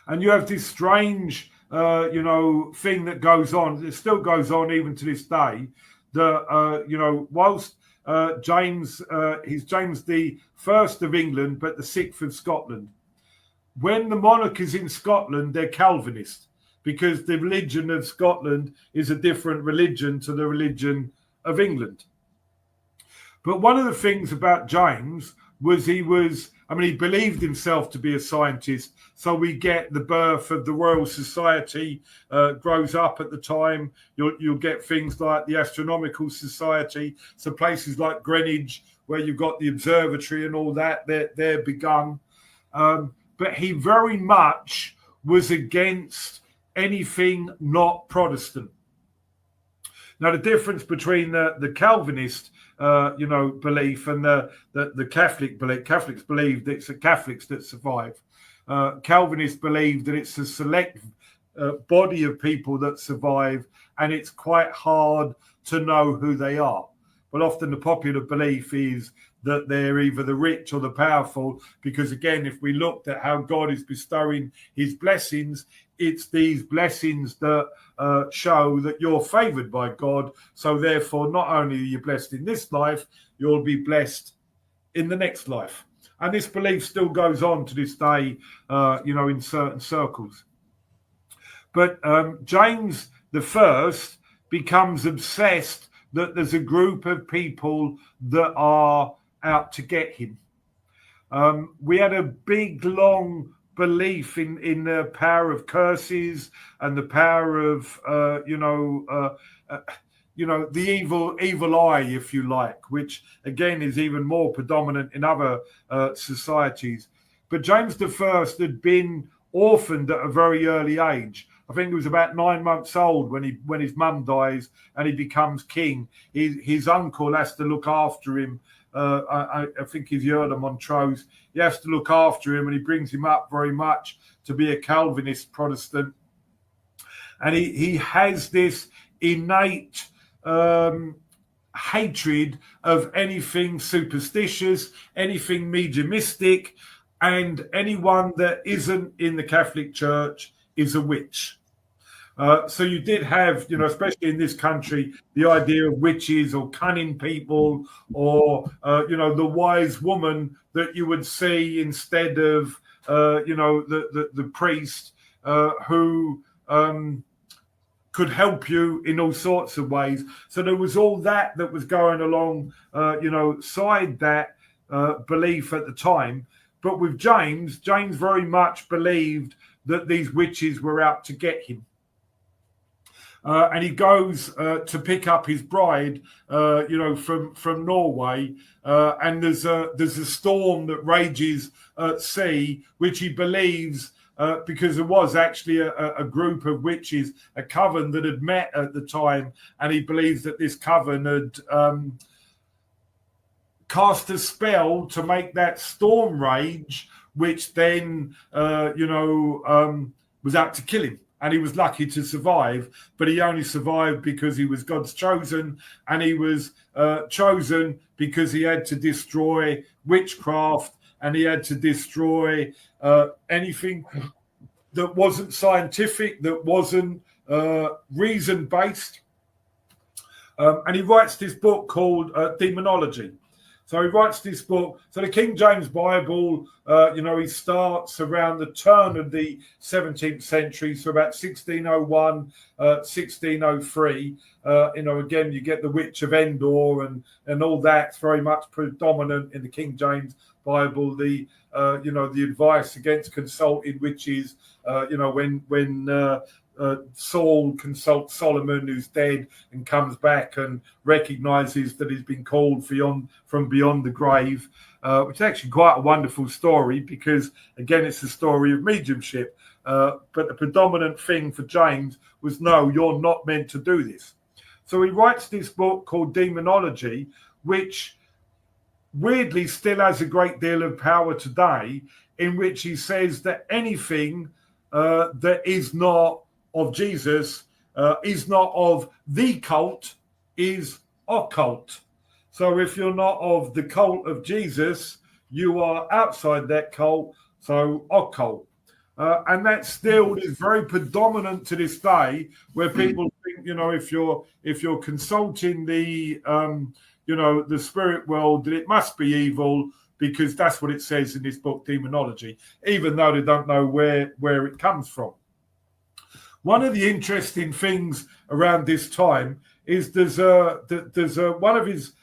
And you have this strange, thing that goes on. It still goes on even to this day. That whilst he's James the First of England, but the Sixth of Scotland. When the monarch is in Scotland, they're Calvinist, because the religion of Scotland is a different religion to the religion of England. But one of the things about James was he believed himself to be a scientist. So we get the birth of the Royal Society, grows up at the time. You'll get things like the Astronomical Society. So places like Greenwich, where you've got the observatory and all that, they're begun. But he very much was against anything not Protestant. Now, the difference between the Calvinist, belief and the Catholic belief, Catholics believe that it's the Catholics that survive. Calvinists believe that it's a select body of people that survive, and it's quite hard to know who they are. But often the popular belief is that they're either the rich or the powerful, because again, if we looked at how God is bestowing his blessings, it's these blessings that show that you're favored by God. So therefore, not only are you blessed in this life, you'll be blessed in the next life. And this belief still goes on to this day, in certain circles. But James the First becomes obsessed that there's a group of people that are out to get him. We had a big, long belief in the power of curses and the power of, the evil eye, if you like, which again is even more predominant in other societies. But James the First had been orphaned at a very early age. I think he was about 9 months old when his mum dies and he becomes king. His uncle has to look after him. I think he's heard of Montrose. He has to look after him, and he brings him up very much to be a Calvinist Protestant. And he has this innate hatred of anything superstitious, anything mediumistic, and anyone that isn't in the Catholic Church is a witch. So you did have, especially in this country, the idea of witches or cunning people or, the wise woman that you would see instead of, the priest who could help you in all sorts of ways. So there was all that was going along, side that belief at the time. But with James very much believed that these witches were out to get him. And he goes to pick up his bride, from Norway, and there's a storm that rages at sea, which he believes, because there was actually a group of witches, a coven that had met at the time, and he believes that this coven had cast a spell to make that storm rage, which then, was out to kill him. And he was lucky to survive, but he only survived because he was God's chosen, and he was chosen because he had to destroy witchcraft, and he had to destroy anything that wasn't scientific, that wasn't reason-based. And he writes this book called Demonology. So he writes this book. So the King James Bible, he starts around the turn of the 17th century, so about 1601, 1603. Again, you get the Witch of Endor and all that's very much predominant in the King James Bible. The advice against consulting witches, when Saul consults Solomon, who's dead, and comes back and recognizes that he's been called from beyond the grave, which is actually quite a wonderful story because, again, it's a story of mediumship. But the predominant thing for James was, no, you're not meant to do this. So he writes this book called Demonology, which weirdly still has a great deal of power today, in which he says that anything that is not of Jesus, is not of the cult, is occult. So if you're not of the cult of Jesus, you are outside that cult, so occult. And that still is very predominant to this day, where people think, if you're consulting the spirit world, that it must be evil, because that's what it says in this book, Demonology, even though they don't know where it comes from. One of the interesting things around this time is there's one of his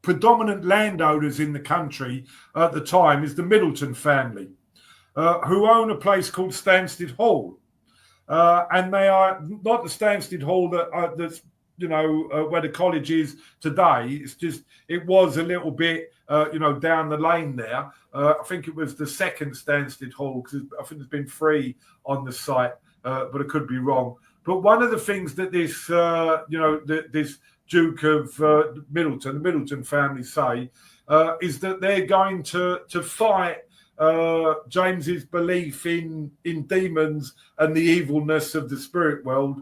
predominant landowners in the country at the time is the Middleton family, who own a place called Stansted Hall, and they are not the Stansted Hall that's where the college is today. It's just, it was a little bit, down the lane there. I think it was the second Stansted Hall, because I think there's been 3 on the site, but I could be wrong. But one of the things that this, this Duke of Middleton, the Middleton family say, is that they're going to fight James's belief in demons and the evilness of the spirit world.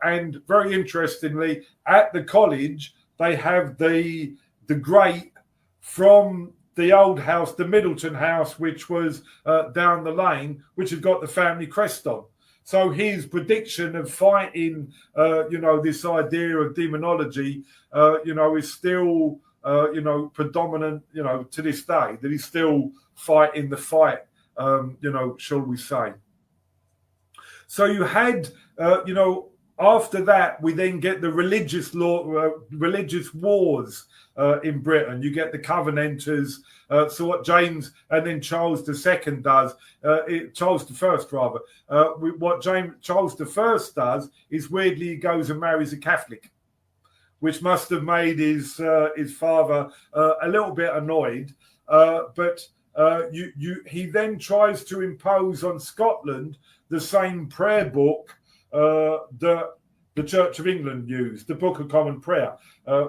And very interestingly, at the college, they have the grate from the old house, the Middleton house, which was down the lane, which had got the family crest on. So his prediction of fighting, this idea of demonology, is still, predominant, to this day, that he's still fighting the fight, shall we say. So you had, after that, we then get the religious wars in Britain. You get the Covenanters. So what James and then Charles II does, Charles I rather, what Charles I does is weirdly he goes and marries a Catholic, which must have made his father a little bit annoyed. But he then tries to impose on Scotland the same prayer book that the Church of England used, the Book of Common Prayer,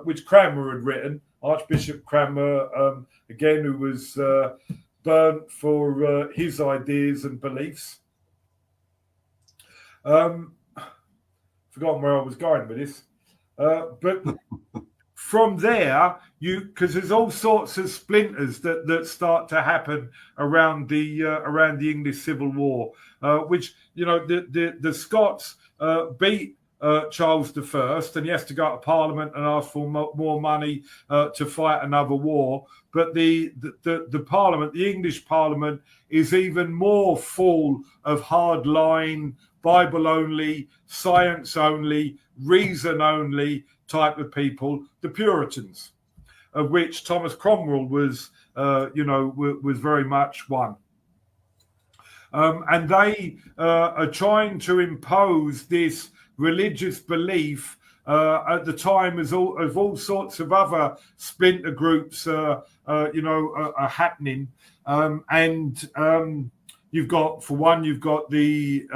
which Cranmer had written, Archbishop Cranmer, again, who was burnt for his ideas and beliefs. Forgotten where I was going with this. But from there, because there's all sorts of splinters that start to happen around the English Civil War, which the Scots beat Charles I, and he has to go to Parliament and ask for more money to fight another war. But the Parliament, the English Parliament, is even more full of hardline, Bible only, science only, reason only type of people, the Puritans, of which Thomas Cromwell was very much one. And they are trying to impose this religious belief at the time as all sorts of other splinter groups are happening. You've got the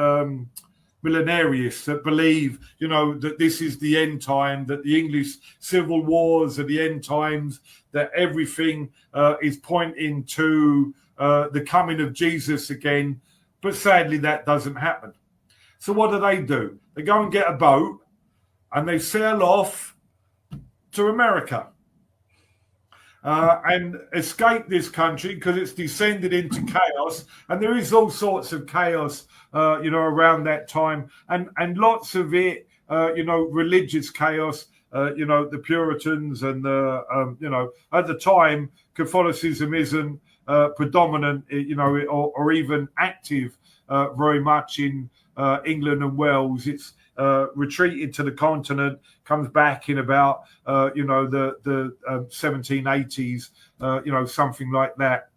millenarists that believe, that this is the end time, that the English civil wars are the end times, that everything is pointing to the coming of Jesus again. But sadly, that doesn't happen. So what do? They go and get a boat and they sail off to America and escape this country because it's descended into chaos. And there is all sorts of chaos, around that time, and lots of it, religious chaos. The Puritans and at the time, Catholicism isn't predominant, or even active very much in England and Wales. It's retreated to the continent, comes back in about the 1780s, something like that.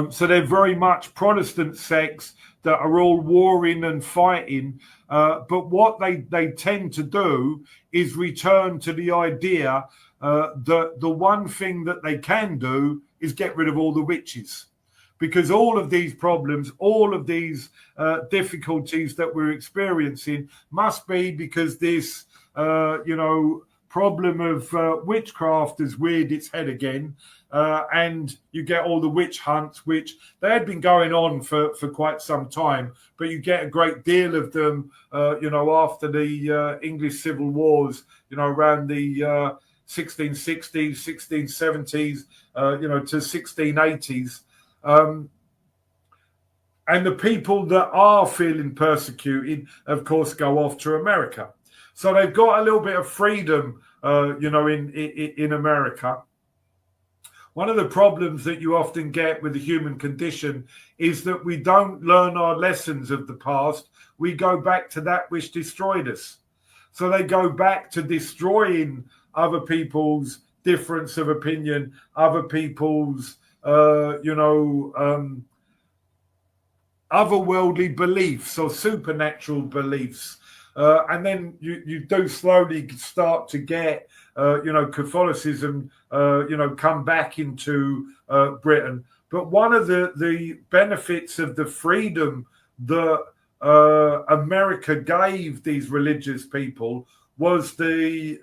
So they're very much Protestant sects that are all warring and fighting. But what they tend to do is return to the idea that the one thing that they can do is get rid of all the witches. Because all of these problems, all of these difficulties that we're experiencing must be because this, problem of witchcraft has reared its head again. And you get all the witch hunts, which they had been going on for quite some time. But you get a great deal of them, after the English Civil Wars, around the 1660s, 1670s, to 1680s. And the people that are feeling persecuted, of course, go off to America. So they've got a little bit of freedom, in America. One of the problems that you often get with the human condition is that we don't learn our lessons of the past. We go back to that which destroyed us. So they go back to destroying other people's difference of opinion, other people's otherworldly beliefs or supernatural beliefs. And then you do slowly start to get, Catholicism, come back into Britain. But one of the benefits of the freedom that America gave these religious people was the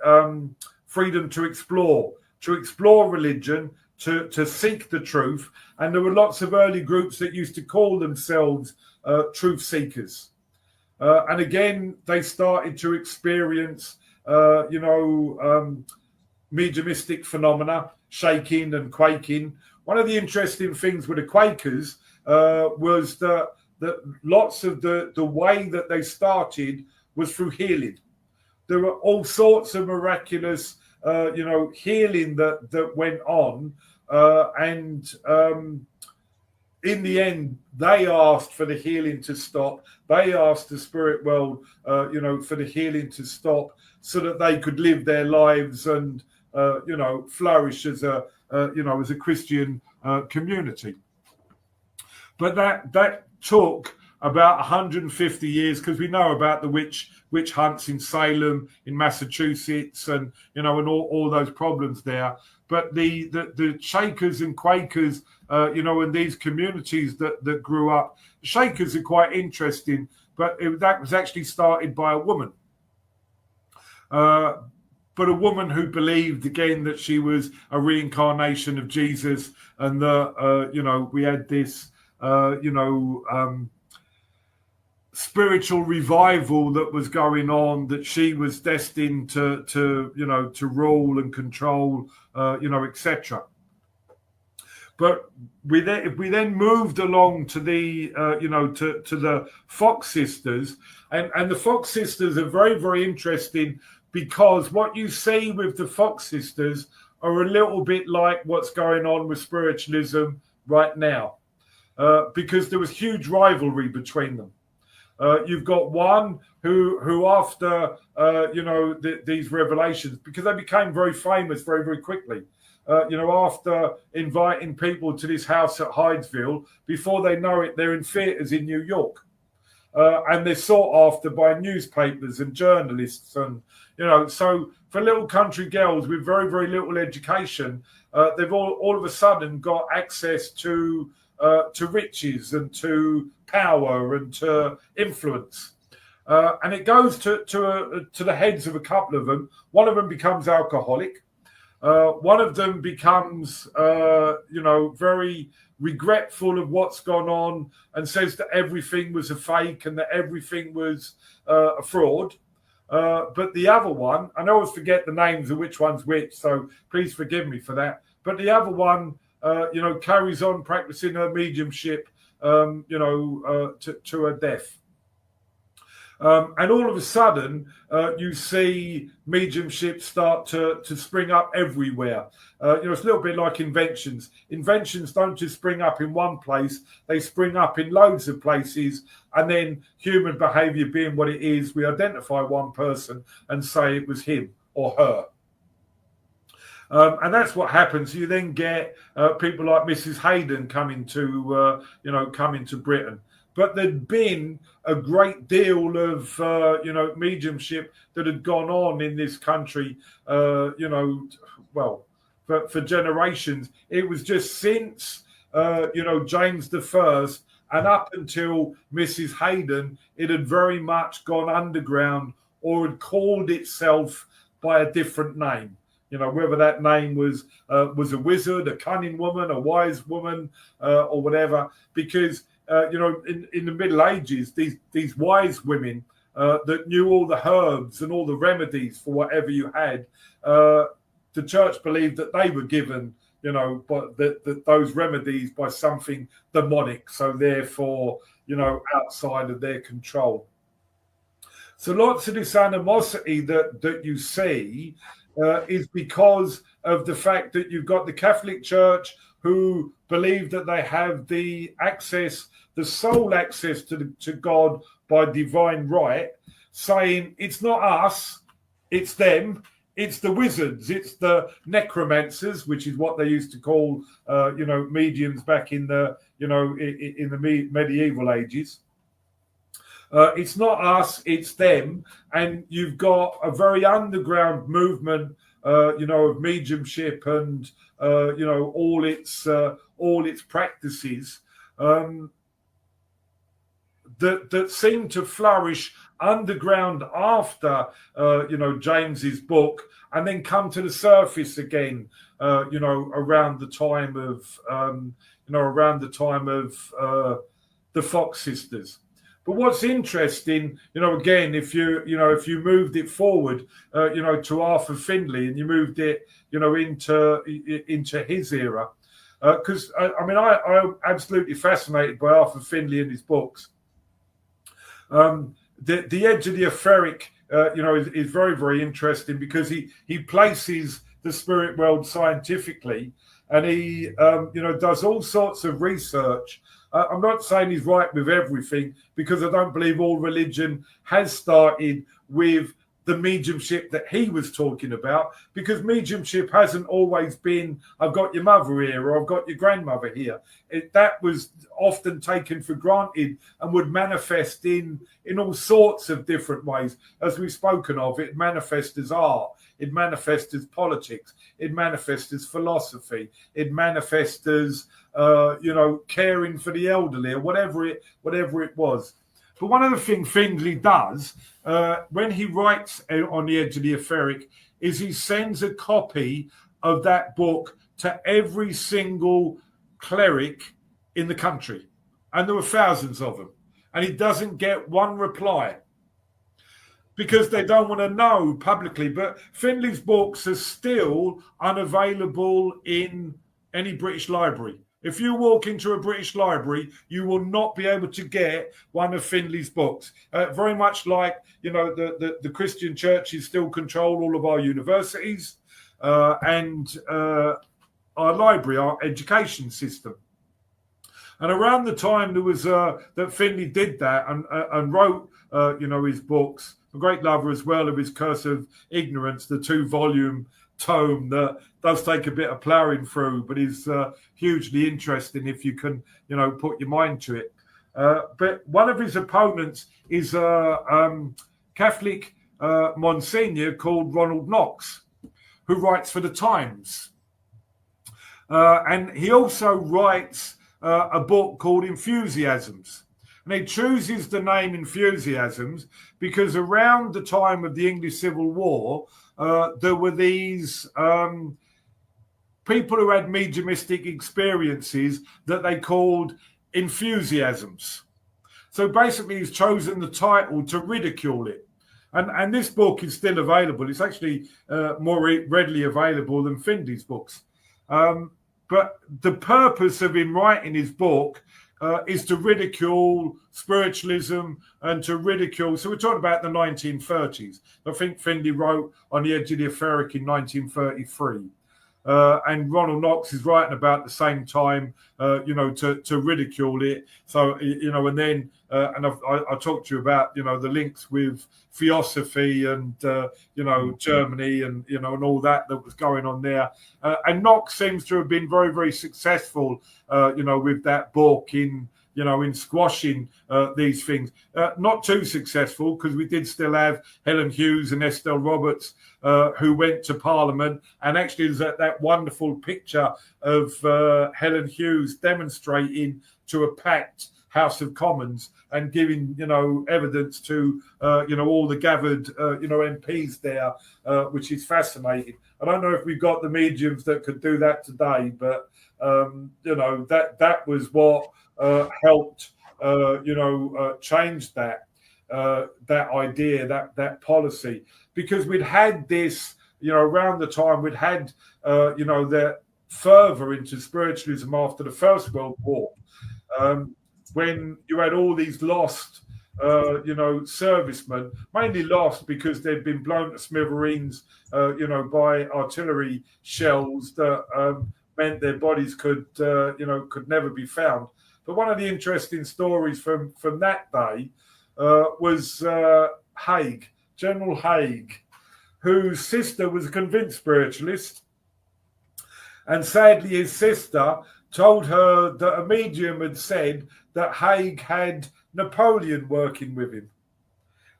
freedom to explore religion, to seek the truth. And there were lots of early groups that used to call themselves truth seekers. And again, they started to experience, mediumistic phenomena. shaking and quaking. One of the interesting things with the Quakers was that lots of the way that they started was through healing. There were all sorts of miraculous, healing that went on, and in the end, they asked for the healing to stop. They asked the spirit world, for the healing to stop, so that they could live their lives and, flourish as a Christian community. But that took about 150 years, because we know about the witch hunts in Salem, in Massachusetts, and and all those problems there. But the Shakers and Quakers, and these communities that grew up, Shakers are quite interesting. But that was actually started by a woman, but a woman who believed again that she was a reincarnation of Jesus, and that we had this spiritual revival that was going on, that she was destined to rule and control, etc. But if we then moved along to the to the Fox sisters, and the Fox sisters are very, very interesting, because what you see with the Fox sisters are a little bit like what's going on with spiritualism right now, because there was huge rivalry between them. You've got one who after these revelations, because they became very famous very, very quickly. After inviting people to this house at Hydesville, before they know it, they're in theatres in New York, and they're sought after by newspapers and journalists, and so for little country girls with very, very little education, they've all of a sudden got access to riches and to power and to influence, and it goes to the heads of a couple of them. One of them becomes alcoholic. One of them becomes very regretful of what's gone on, and says that everything was a fake and that everything was a fraud. But the other one, I always forget the names of which one's which, so please forgive me for that. But the other one, carries on practicing her mediumship, to her death. And all of a sudden, you see mediumship start to spring up everywhere. It's a little bit like inventions. Inventions don't just spring up in one place, they spring up in loads of places. And then human behavior being what it is, we identify one person and say it was him or her. And that's what happens. You then get people like Mrs. Hayden coming to Britain. But there'd been a great deal of, mediumship that had gone on in this country, for generations. It was just since, James I and up until Mrs. Hayden, it had very much gone underground, or had called itself by a different name. Whether that name was a wizard, a cunning woman, a wise woman, or whatever. Because in the Middle Ages, these wise women that knew all the herbs and all the remedies for whatever you had, the church believed that they were given, but that those remedies by something demonic, so therefore, outside of their control. So lots of this animosity that you see is because of the fact that you've got the Catholic Church, who believe that they have the sole access to God by divine right, saying it's not us, it's them, it's the wizards, it's the necromancers, which is what they used to call, mediums back in the, in the medieval ages. It's not us, it's them, and you've got a very underground movement, of mediumship and all its practices that seem to flourish underground after James's book, and then come to the surface again, around the time of the Fox sisters. But what's interesting, again, if you moved it forward, to Arthur Findlay, and you moved it, into his era, because I'm absolutely fascinated by Arthur Findlay and his books. The Edge of the Etheric, is very, very interesting because he places the spirit world scientifically, and he, does all sorts of research. I'm not saying he's right with everything, because I don't believe all religion has started with the mediumship that he was talking about, because mediumship hasn't always been, I've got your mother here or I've got your grandmother here. That was often taken for granted and would manifest in all sorts of different ways. As we've spoken of, it manifests as art, it manifests as politics, it manifests as philosophy, it manifests as caring for the elderly, or whatever it was. But one of the things Findlay does when he writes on the Edge of the Etheric is he sends a copy of that book to every single cleric in the country. And there were thousands of them. And he doesn't get one reply, because they don't want to know publicly. But Findlay's books are still unavailable in any British library. If you walk into a British library, you will not be able to get one of Findlay's books. Very much like, the Christian churches still control all of our universities and our library, our education system. And around the time there was that Findlay did that and wrote, his books, a great lover as well of his Curse of Ignorance, the 2-volume tome that does take a bit of ploughing through, but is hugely interesting if you can, put your mind to it. But one of his opponents is a Catholic Monsignor called Ronald Knox, who writes for the Times. And he also writes a book called Enthusiasms. And he chooses the name Enthusiasms because around the time of the English Civil War, there were these people who had mediumistic experiences that they called enthusiasms. So basically, he's chosen the title to ridicule it. And this book is still available. It's actually more readily available than Findlay's books. But the purpose of him writing his book is to ridicule spiritualism and to ridicule. So we're talking about the 1930s. I think Findlay wrote on the Edge of the Etheric in 1933. And Ronald Knox is writing about the same time, to ridicule it. So, and then, I talked to you about, the links with Theosophy and, Germany and, and all that was going on there. And Knox seems to have been very, very successful, with that book in squashing these things. Not too successful, because we did still have Helen Hughes and Estelle Roberts who went to Parliament. And actually there's that wonderful picture of Helen Hughes demonstrating to a packed House of Commons and giving, evidence to, all the gathered, MPs there, which is fascinating. I don't know if we've got the mediums that could do that today, but, that was what helped, change that idea, that policy, because we'd had this, around the time we'd had, that fervor into spiritualism after the First World War, when you had all these lost, servicemen, mainly lost because they'd been blown to smithereens, by artillery shells that meant their bodies could never be found. But one of the interesting stories from that day was Haig, General Haig, whose sister was a convinced spiritualist. And sadly, his sister told her that a medium had said that Haig had Napoleon working with him.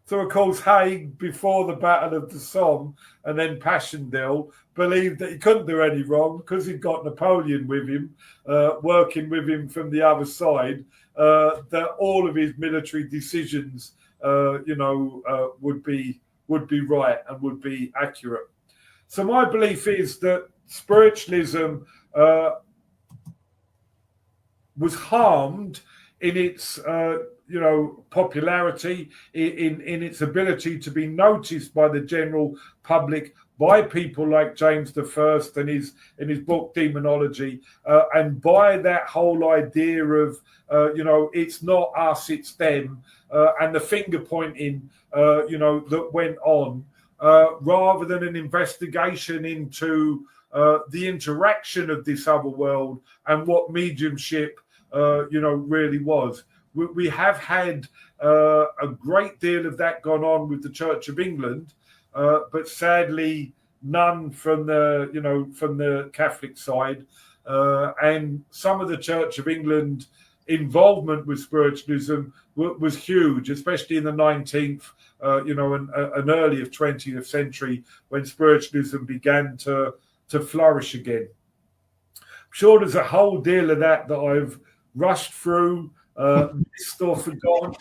So, of course, Haig, before the Battle of the Somme and then Passchendaele, believed that he couldn't do any wrong because he'd got Napoleon with him, working with him from the other side, that all of his military decisions, would be right and would be accurate. So my belief is that spiritualism was harmed in its, popularity, in its ability to be noticed by the general public, by people like James I and his book Demonology, and by that whole idea of it's not us, it's them, and the finger pointing that went on, rather than an investigation into the interaction of this other world and what mediumship really was. We have had a great deal of that gone on with the Church of England, but sadly none from the Catholic side, and some of the Church of England involvement with spiritualism was huge, especially in the 19th, and early of 20th century, when spiritualism began to flourish again. I'm sure there's a whole deal of that I've rushed through, missed or forgotten,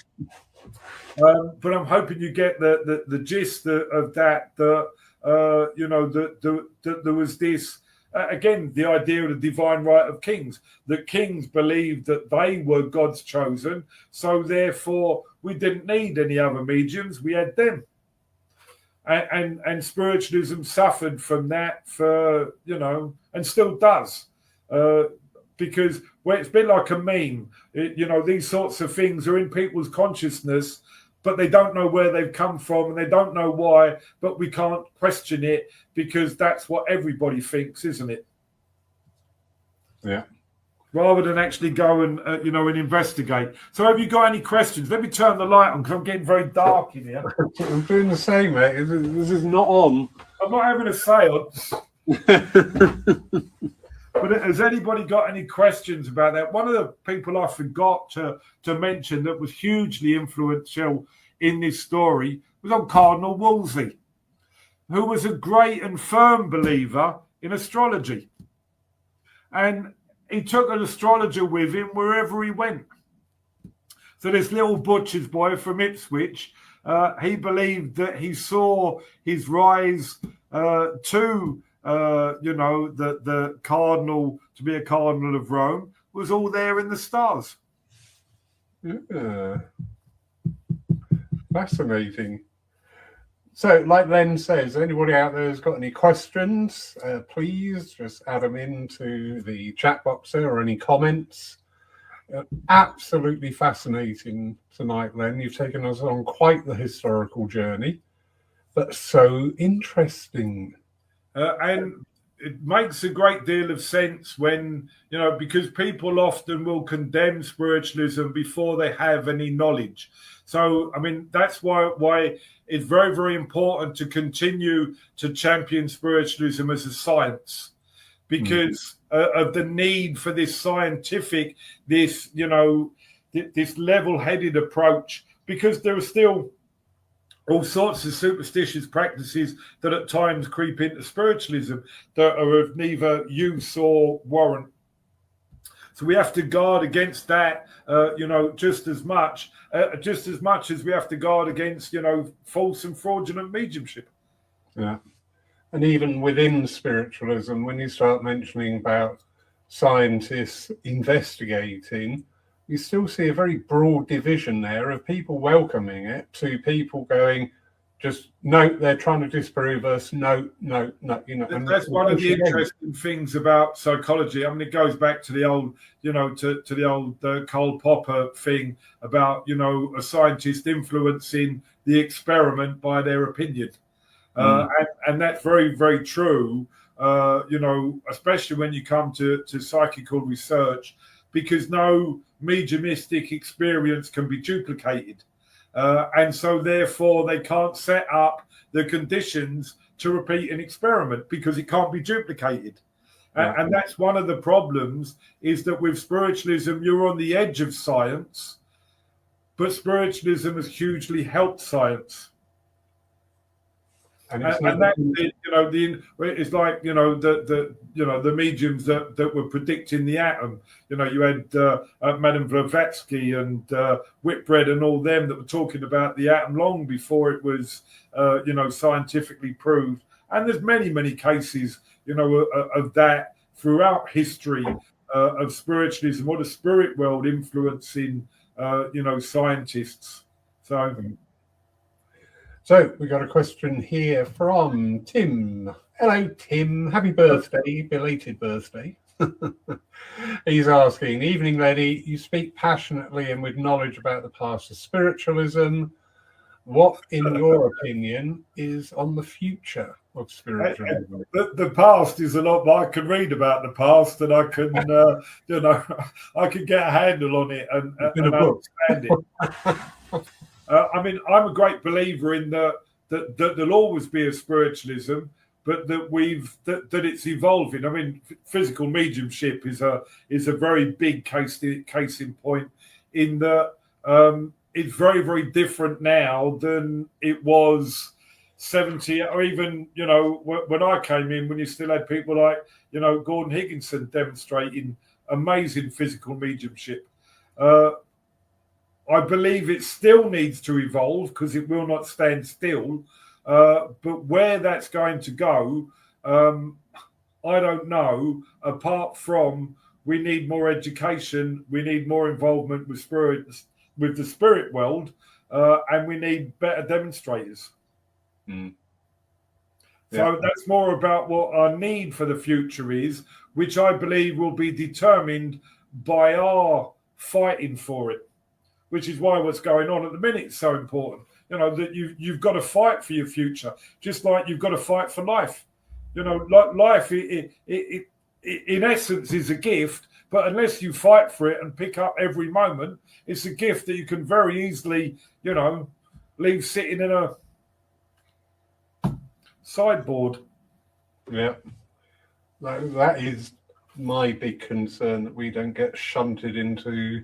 but I'm hoping you get the gist of that. That there was this. Again, the idea of the divine right of kings, that kings believed that they were God's chosen, so therefore we didn't need any other mediums, we had them. And spiritualism suffered from that for, and still does, because it's a bit like a meme. These sorts of things are in people's consciousness, but they don't know where they've come from and they don't know why, but we can't question it because that's what everybody thinks, isn't it? Yeah. Rather than actually go and, and investigate. So have you got any questions? Let me turn the light on because I'm getting very dark in here. I'm doing the same, mate. This is not on. I'm not having a seance. But has anybody got any questions about that? One of the people I forgot to mention that was hugely influential in this story was on Cardinal Wolsey, who was a great and firm believer in astrology. And he took an astrologer with him wherever he went. So this little butcher's boy from Ipswich, he believed that he saw his rise to the cardinal, to be a cardinal of Rome, was all there in the stars. Yeah. Fascinating. So, like Len says, anybody out there who's got any questions, please just add them into the chat box there, or any comments. Absolutely fascinating tonight, Len. You've taken us on quite the historical journey, but so interesting. And it makes a great deal of sense when, because people often will condemn spiritualism before they have any knowledge. So, I mean, that's why it's very, very important to continue to champion spiritualism as a science, because of the need for this scientific, this level-headed approach, because there are still all sorts of superstitious practices that at times creep into spiritualism that are of neither use or warrant. So we have to guard against that, just as much as we have to guard against, false and fraudulent mediumship. Yeah. And even within spiritualism, when you start mentioning about scientists investigating, you still see a very broad division there of people welcoming it to people going, just no, they're trying to disprove us. No. And that's one of the interesting things about psychology. I mean, it goes back to the old, to the old Karl Popper thing about, a scientist influencing the experiment by their opinion. And that's very, very true, especially when you come to psychical research, because no mediumistic experience can be duplicated. And so therefore they can't set up the conditions to repeat an experiment because it can't be duplicated. And that's one of the problems, is that with spiritualism, you're on the edge of science, but spiritualism has hugely helped science. And that's it's like the mediums that were predicting the atom. You had Madame Blavatsky and Whitbread and all them that were talking about the atom long before it was scientifically proved. And there's many cases of that throughout history of spiritualism or the spirit world influencing scientists. So we got a question here from Tim. Hello, Tim. Happy birthday, belated birthday. He's asking, evening, lady, you speak passionately and with knowledge about the past of spiritualism. What, in your opinion, is on the future of spiritualism? The past is a lot. I can read about the past, and I can, I can get a handle on it and understand it. I'm a great believer in that there'll always be a spiritualism, but that it's evolving. I mean, physical mediumship is a very big case in point in that it's very, very different now than it was 70, or even, when I came in, when you still had people like, Gordon Higginson demonstrating amazing physical mediumship. I believe it still needs to evolve because it will not stand still. But where that's going to go, I don't know, apart from we need more education, we need more involvement with the spirit world, and we need better demonstrators. Mm. So Yeah. that's more about what our need for the future is, which I believe will be determined by our fighting for it. Which is why what's going on at the minute is so important. That you've got to fight for your future, just like you've got to fight for life. Like life, it in essence is a gift, but unless you fight for it and pick up every moment, it's a gift that you can very easily, leave sitting in a sideboard. Yeah, that is my big concern, that we don't get shunted into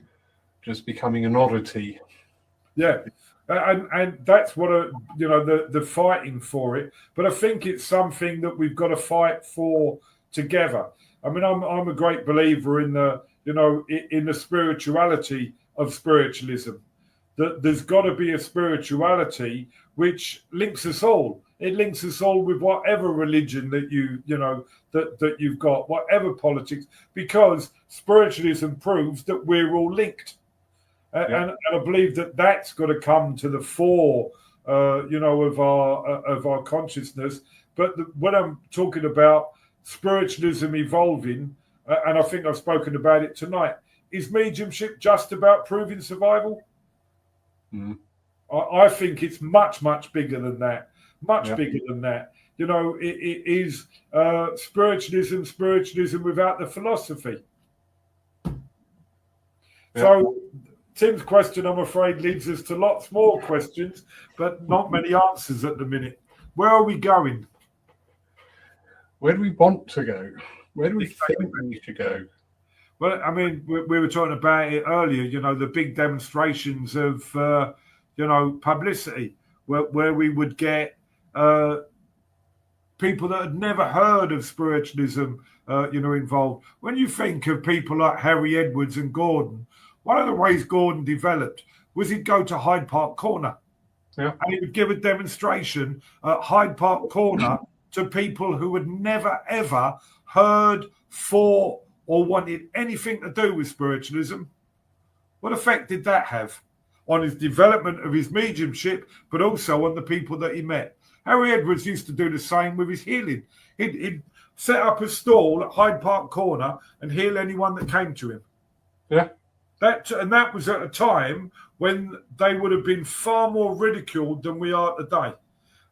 just becoming an oddity. Yeah, and that's what the fighting for it. But I think it's something that we've got to fight for together. I mean, I'm a great believer in the spirituality of spiritualism. That there's got to be a spirituality which links us all. It links us all with whatever religion that that you've got, whatever politics, because spiritualism proves that we're all linked. And I believe that that's got to come to the fore, of our consciousness. But when I'm talking about spiritualism evolving, and I think I've spoken about it tonight, is mediumship just about proving survival? Mm. I think it's much, much bigger than that. Much bigger than that. It is spiritualism without the philosophy. Yeah. So Tim's question, I'm afraid, leads us to lots more questions, but not many answers at the minute. Where are we going? Where do we want to go? Where do we think we should go? Well, I mean, we were talking about it earlier, the big demonstrations of, publicity, where we would get people that had never heard of spiritualism, involved. When you think of people like Harry Edwards and Gordon, one of the ways Gordon developed was he'd go to Hyde Park Corner. Yeah. And he would give a demonstration at Hyde Park Corner to people who had never, ever heard, thought, or wanted anything to do with spiritualism. What effect did that have on his development of his mediumship, but also on the people that he met? Harry Edwards used to do the same with his healing. He'd set up a stall at Hyde Park Corner and heal anyone that came to him. Yeah. That was at a time when they would have been far more ridiculed than we are today.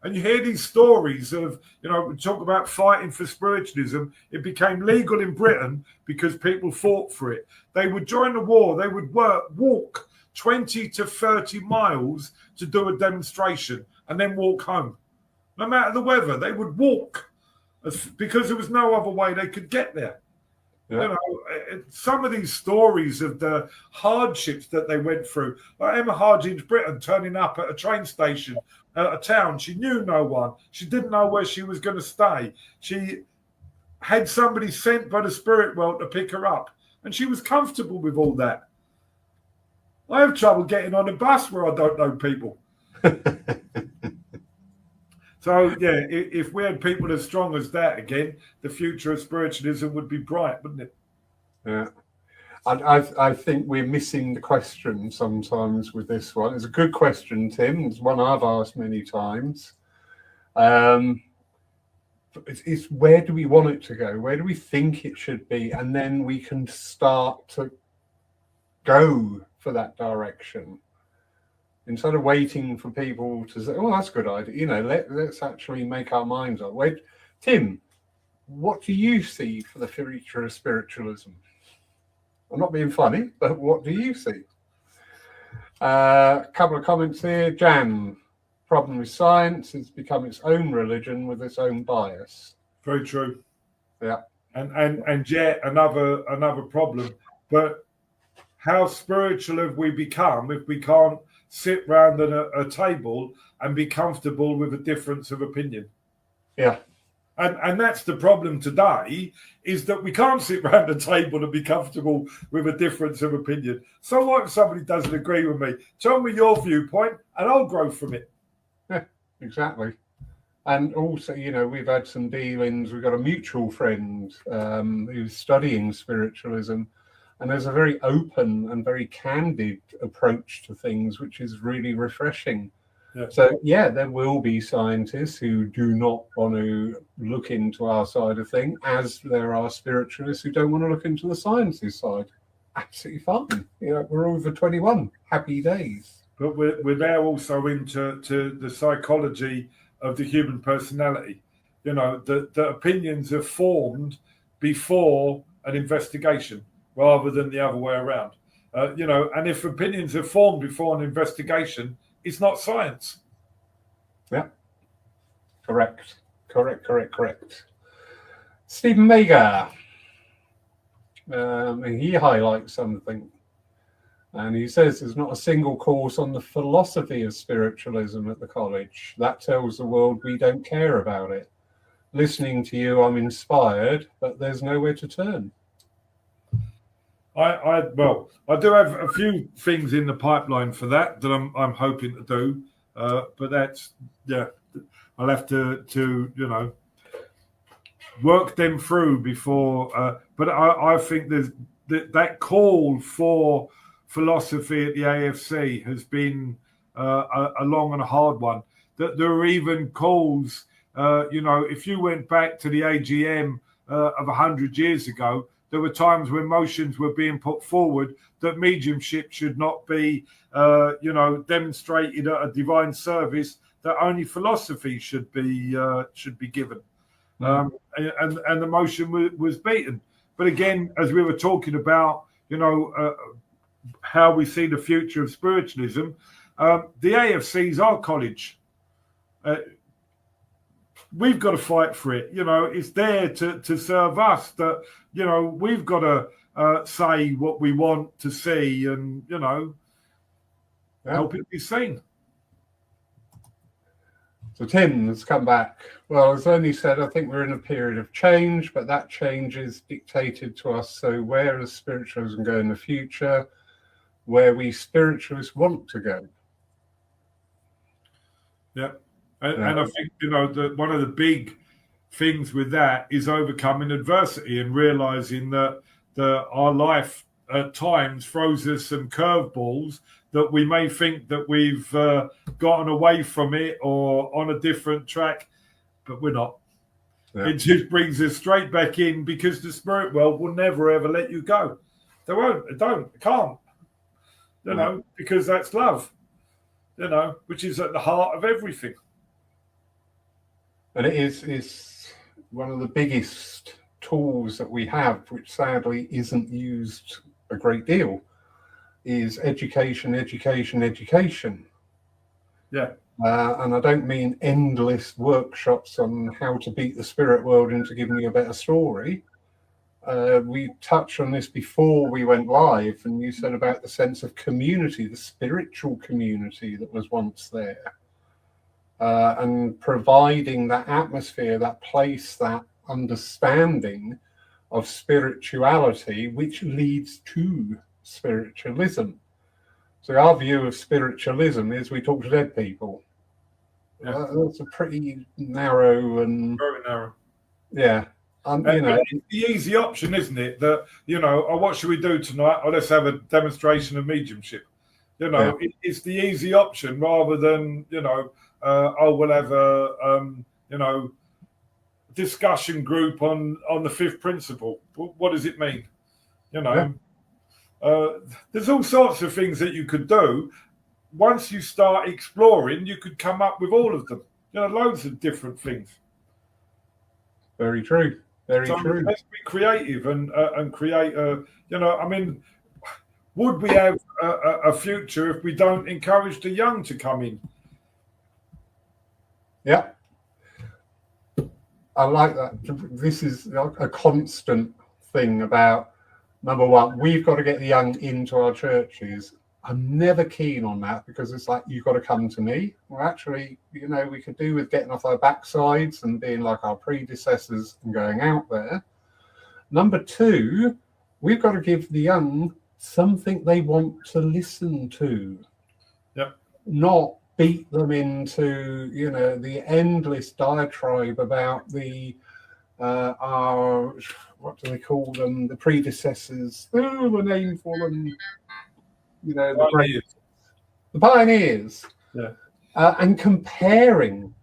And you hear these stories of, we talk about fighting for spiritualism. It became legal in Britain because people fought for it. They would, during the war, they would walk 20 to 30 miles to do a demonstration and then walk home. No matter the weather, they would walk because there was no other way they could get there. Yeah. Some of these stories of the hardships that they went through, like Emma Hardinge Britton turning up at a train station at a town. She knew no one. She didn't know where she was going to stay. She had somebody sent by the spirit world to pick her up, and she was comfortable with all that. I have trouble getting on a bus where I don't know people. So, yeah, if we had people as strong as that again, the future of spiritualism would be bright, wouldn't it? Yeah. I think we're missing the question sometimes with this one. It's a good question, Tim. It's one I've asked many times. It's where do we want it to go? Where do we think it should be? And then we can start to go for that direction instead of waiting for people to say, "Oh, that's a good idea." Let's actually make our minds up. Wait, Tim, what do you see for the future of spiritualism? I'm not being funny, but what do you see? A couple of comments here. Jan, problem with science has become its own religion with its own bias. Very true. Yeah. And yet another problem. But how spiritual have we become if we can't sit round at a table and be comfortable with a difference of opinion? Yeah. And that's the problem today, is that we can't sit around a table and be comfortable with a difference of opinion. So what if somebody doesn't agree with me? Tell me your viewpoint and I'll grow from it. Yeah, exactly. And also, we've had some dealings. We've got a mutual friend who's studying spiritualism, and there's a very open and very candid approach to things, which is really refreshing. Yeah. So, there will be scientists who do not want to look into our side of things, as there are spiritualists who don't want to look into the sciences side. Absolutely fine. We're over 21. Happy days. But we're now also into the psychology of the human personality. The opinions are formed before an investigation rather than the other way around. And if opinions are formed before an investigation, it's not science. Yeah. Correct. Stephen Mager. He highlights something. And he says there's not a single course on the philosophy of spiritualism at the college. That tells the world we don't care about it. Listening to you, I'm inspired, but there's nowhere to turn. I do have a few things in the pipeline for that I'm hoping to do, but that's I'll have to work them through before. But I think there's that call for philosophy at the AFC has been a long and a hard one. That there are even calls, if you went back to the AGM of 100 years ago. There were times when motions were being put forward that mediumship should not be, demonstrated at a divine service. That only philosophy should be given, and the motion was beaten. But again, as we were talking about, how we see the future of spiritualism, the AFC is our college. We've got to fight for it. It's there to serve us. That we've got to say what we want to see, and help it be seen. So Tim has come back. Well, as Ernie said, I think we're in a period of change, but that change is dictated to us. So where does spiritualism go in the future? Where we spiritualists want to go? Yeah. And I think, that one of the big things with that is overcoming adversity and realizing that our life at times throws us some curveballs that we may think that we've gotten away from it or on a different track, but we're not. Yeah. It just brings us straight back in, because the spirit world will never, ever let you go. They won't. They don't. They can't. Because that's love, which is at the heart of everything. And it is one of the biggest tools that we have, which sadly isn't used a great deal, is education. Yeah. And I don't mean endless workshops on how to beat the spirit world into giving you a better story. We touched on this before we went live, and you said about the sense of community, the spiritual community that was once there. And providing that atmosphere, that place, that understanding of spirituality, which leads to spiritualism. So our view of spiritualism is we talk to dead people. Yeah. That's a pretty narrow and... Very narrow. Yeah. You know, it's the easy option, isn't it? That, you know, oh, what should we do tonight? Oh, let's have a demonstration of mediumship. You know, it's the easy option rather than, you know, oh, we'll have a, you know, discussion group on the fifth principle. What does it mean? You know, there's all sorts of things that you could do. Once you start exploring, you could come up with all of them. You know, loads of different things. Very true. Very true. Let's be creative and create a. You know, I mean, would we have a future if we don't encourage the young to come in? Yeah, I like that. This is a constant thing about, number one, we've got to get the young into our churches. I'm never keen on that because it's like, you've got to come to me. Well, actually, you know, we could do with getting off our backsides and being like our predecessors and going out there. Number two, we've got to give the young something they want to listen to. Yep. Not beat them into, you know, the endless diatribe about the our, what do they call them, the predecessors, the name for them, you know, the pioneers. Yeah. And comparing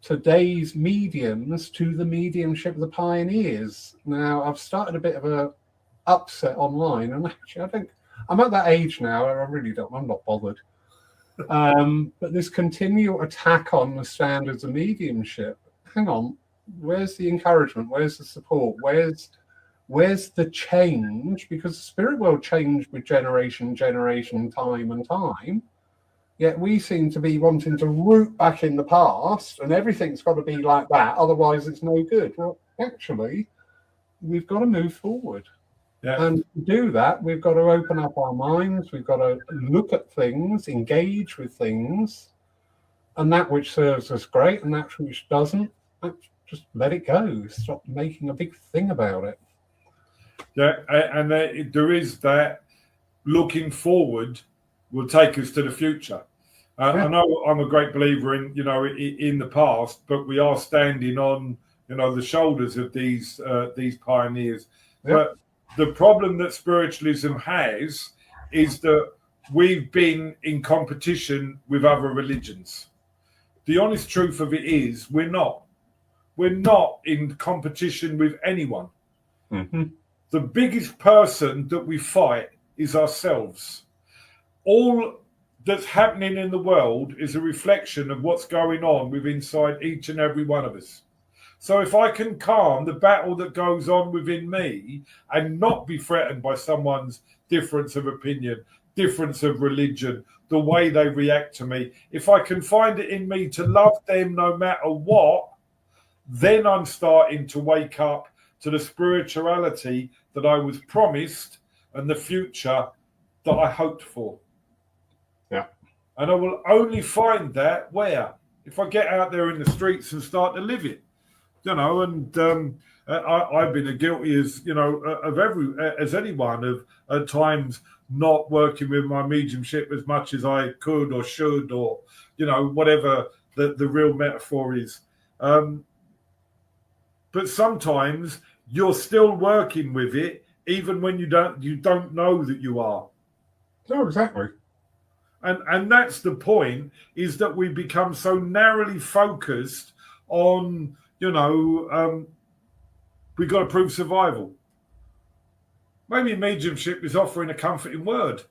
today's mediums to the mediumship of the pioneers. Now, I've started a bit of a upset online, and actually I think I'm at that age now where I'm not bothered. But this continual attack on the standards of mediumship, hang on, where's the encouragement? Where's the support? Where's the change? Because the spirit world changed with generation, time and time. Yet we seem to be wanting to root back in the past, and everything's got to be like that, otherwise it's no good. Well, actually, we've got to move forward. Yeah. And to do that, we've got to open up our minds, we've got to look at things, engage with things, and that which serves us great, and that which doesn't, just let it go. Stop making a big thing about it. Yeah, and there is that looking forward will take us to the future. I know I'm a great believer in, you know, in the past, but we are standing on, you know, the shoulders of these pioneers. Yeah. But the problem that spiritualism has is that we've been in competition with other religions. The honest truth of it is we're not. We're not in competition with anyone. Mm-hmm. The biggest person that we fight is ourselves. All that's happening in the world is a reflection of what's going on within inside each and every one of us. So if I can calm the battle that goes on within me and not be threatened by someone's difference of opinion, difference of religion, the way they react to me, if I can find it in me to love them no matter what, then I'm starting to wake up to the spirituality that I was promised and the future that I hoped for. Yeah. And I will only find that where? If I get out there in the streets and start to live it. You know, and I've been guilty as, you know, as anyone of at times not working with my mediumship as much as I could or should, or, you know, whatever the real metaphor is. But sometimes you're still working with it, even when you don't know that you are. No, exactly. And that's the point, is that we become so narrowly focused on, you know, we've got to prove survival. Maybe mediumship is offering a comforting word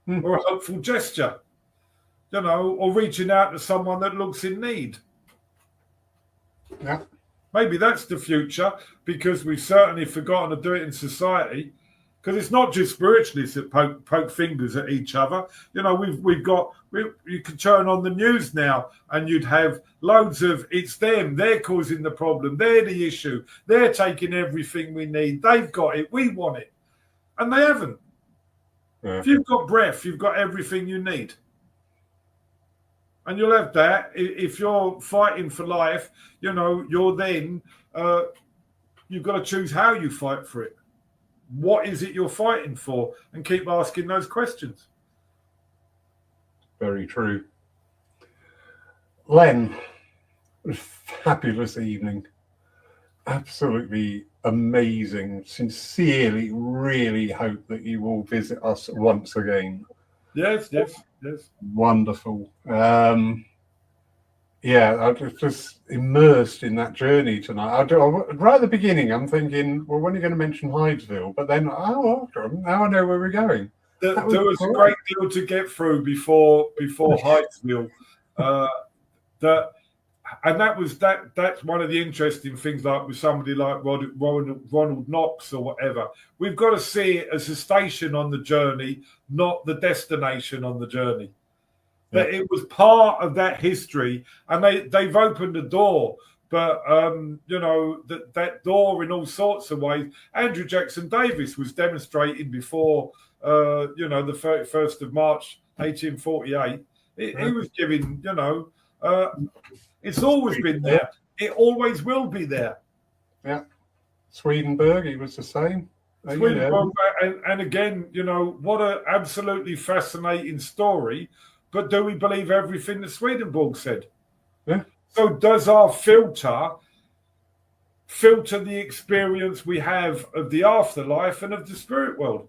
or a hopeful gesture, you know, or reaching out to someone that looks in need. Yeah. Maybe that's the future, because we've certainly forgotten to do it in society. Because it's not just spiritualists that poke fingers at each other. You know, you can turn on the news now and you'd have loads of, it's them, they're causing the problem, they're the issue, they're taking everything we need, they've got it, we want it. And they haven't. Yeah. If you've got breath, you've got everything you need. And you'll have that. If you're fighting for life, you know, you're then, you've got to choose how you fight for it. What is it you're fighting for? And keep asking those questions. Very true. Len, fabulous evening. absolutely amazing. Sincerely, really hope that you will visit us once again. Yes. Wonderful. Yeah, I was just immersed in that journey tonight. Right at the beginning, I'm thinking, well, when are you going to mention Hydesville? But then, now I know where we're going. There was a great deal to get through before Hydesville. That's one of the interesting things, like with somebody like Ronald Knox or whatever. We've got to see it as a station on the journey, not the destination on the journey. That it was part of that history, and they've opened the door. But that door in all sorts of ways. Andrew Jackson Davis was demonstrating before the 31st of March 1848. He was giving, it's always been there. It always will be there. Yeah. Swedenborg, he was the same. Swedenborg, and again, what an absolutely fascinating story. But do we believe everything that Swedenborg said? Yeah. So does our filter the experience we have of the afterlife and of the spirit world?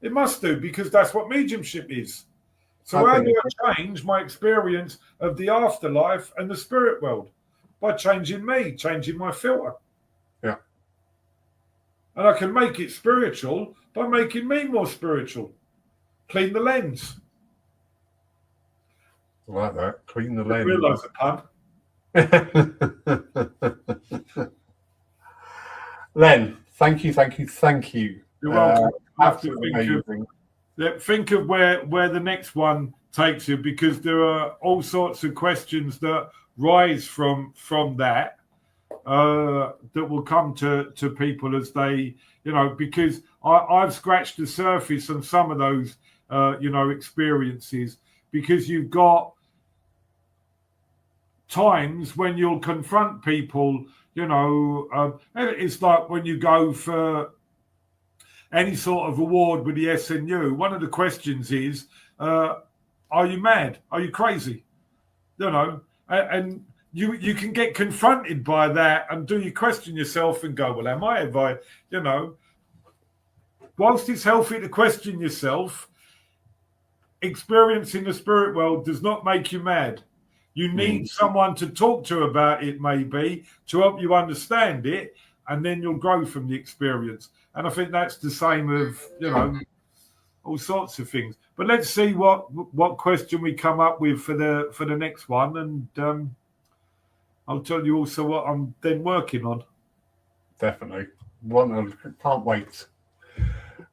It must do, because that's what mediumship is. So how do I change my experience of the afterlife and the spirit world? By changing my filter. Yeah. And I can make it spiritual by making me more spiritual. Clean the lens. I like that. Clean the lens. I realise a pun. Len, thank you. You're welcome. Absolutely amazing. Think of where the next one takes you, because there are all sorts of questions that rise from that that will come to people as they, because I've scratched the surface on some of those, experiences, because you've got times when you'll confront people, it's like when you go for any sort of award with the SNU, one of the questions is, are you mad? Are you crazy? And you can get confronted by that, and do you question yourself and go, well, am I? Have I, whilst it's healthy to question yourself, experiencing the spirit world does not make you mad. You need someone to talk to about it, maybe, to help you understand it, and then you'll grow from the experience. And I think that's the same of, all sorts of things. But let's see what question we come up with for the next one, and I'll tell you also what I'm then working on. Definitely. Can't wait.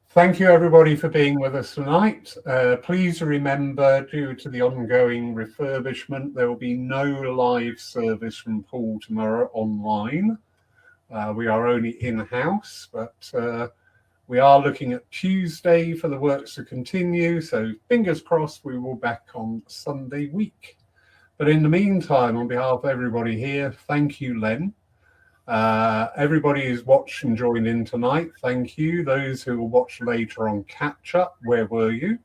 Thank you, everybody, for being with us tonight. Please remember, due to the ongoing refurbishment, there will be no live service from Paul tomorrow online. We are only in-house, but we are looking at Tuesday for the works to continue. So fingers crossed we will be back on Sunday week. But in the meantime, on behalf of everybody here, thank you, Len. Everybody who's watched and joined in tonight, thank you. Those who will watch later on catch up, where were you?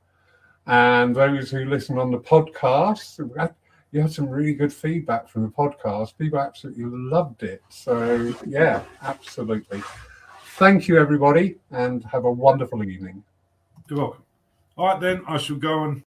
And those who listen on the podcast, you had some really good feedback from the podcast. People absolutely loved it. So yeah, absolutely. Thank you, everybody, and have a wonderful evening. You're welcome. All right, then I shall go and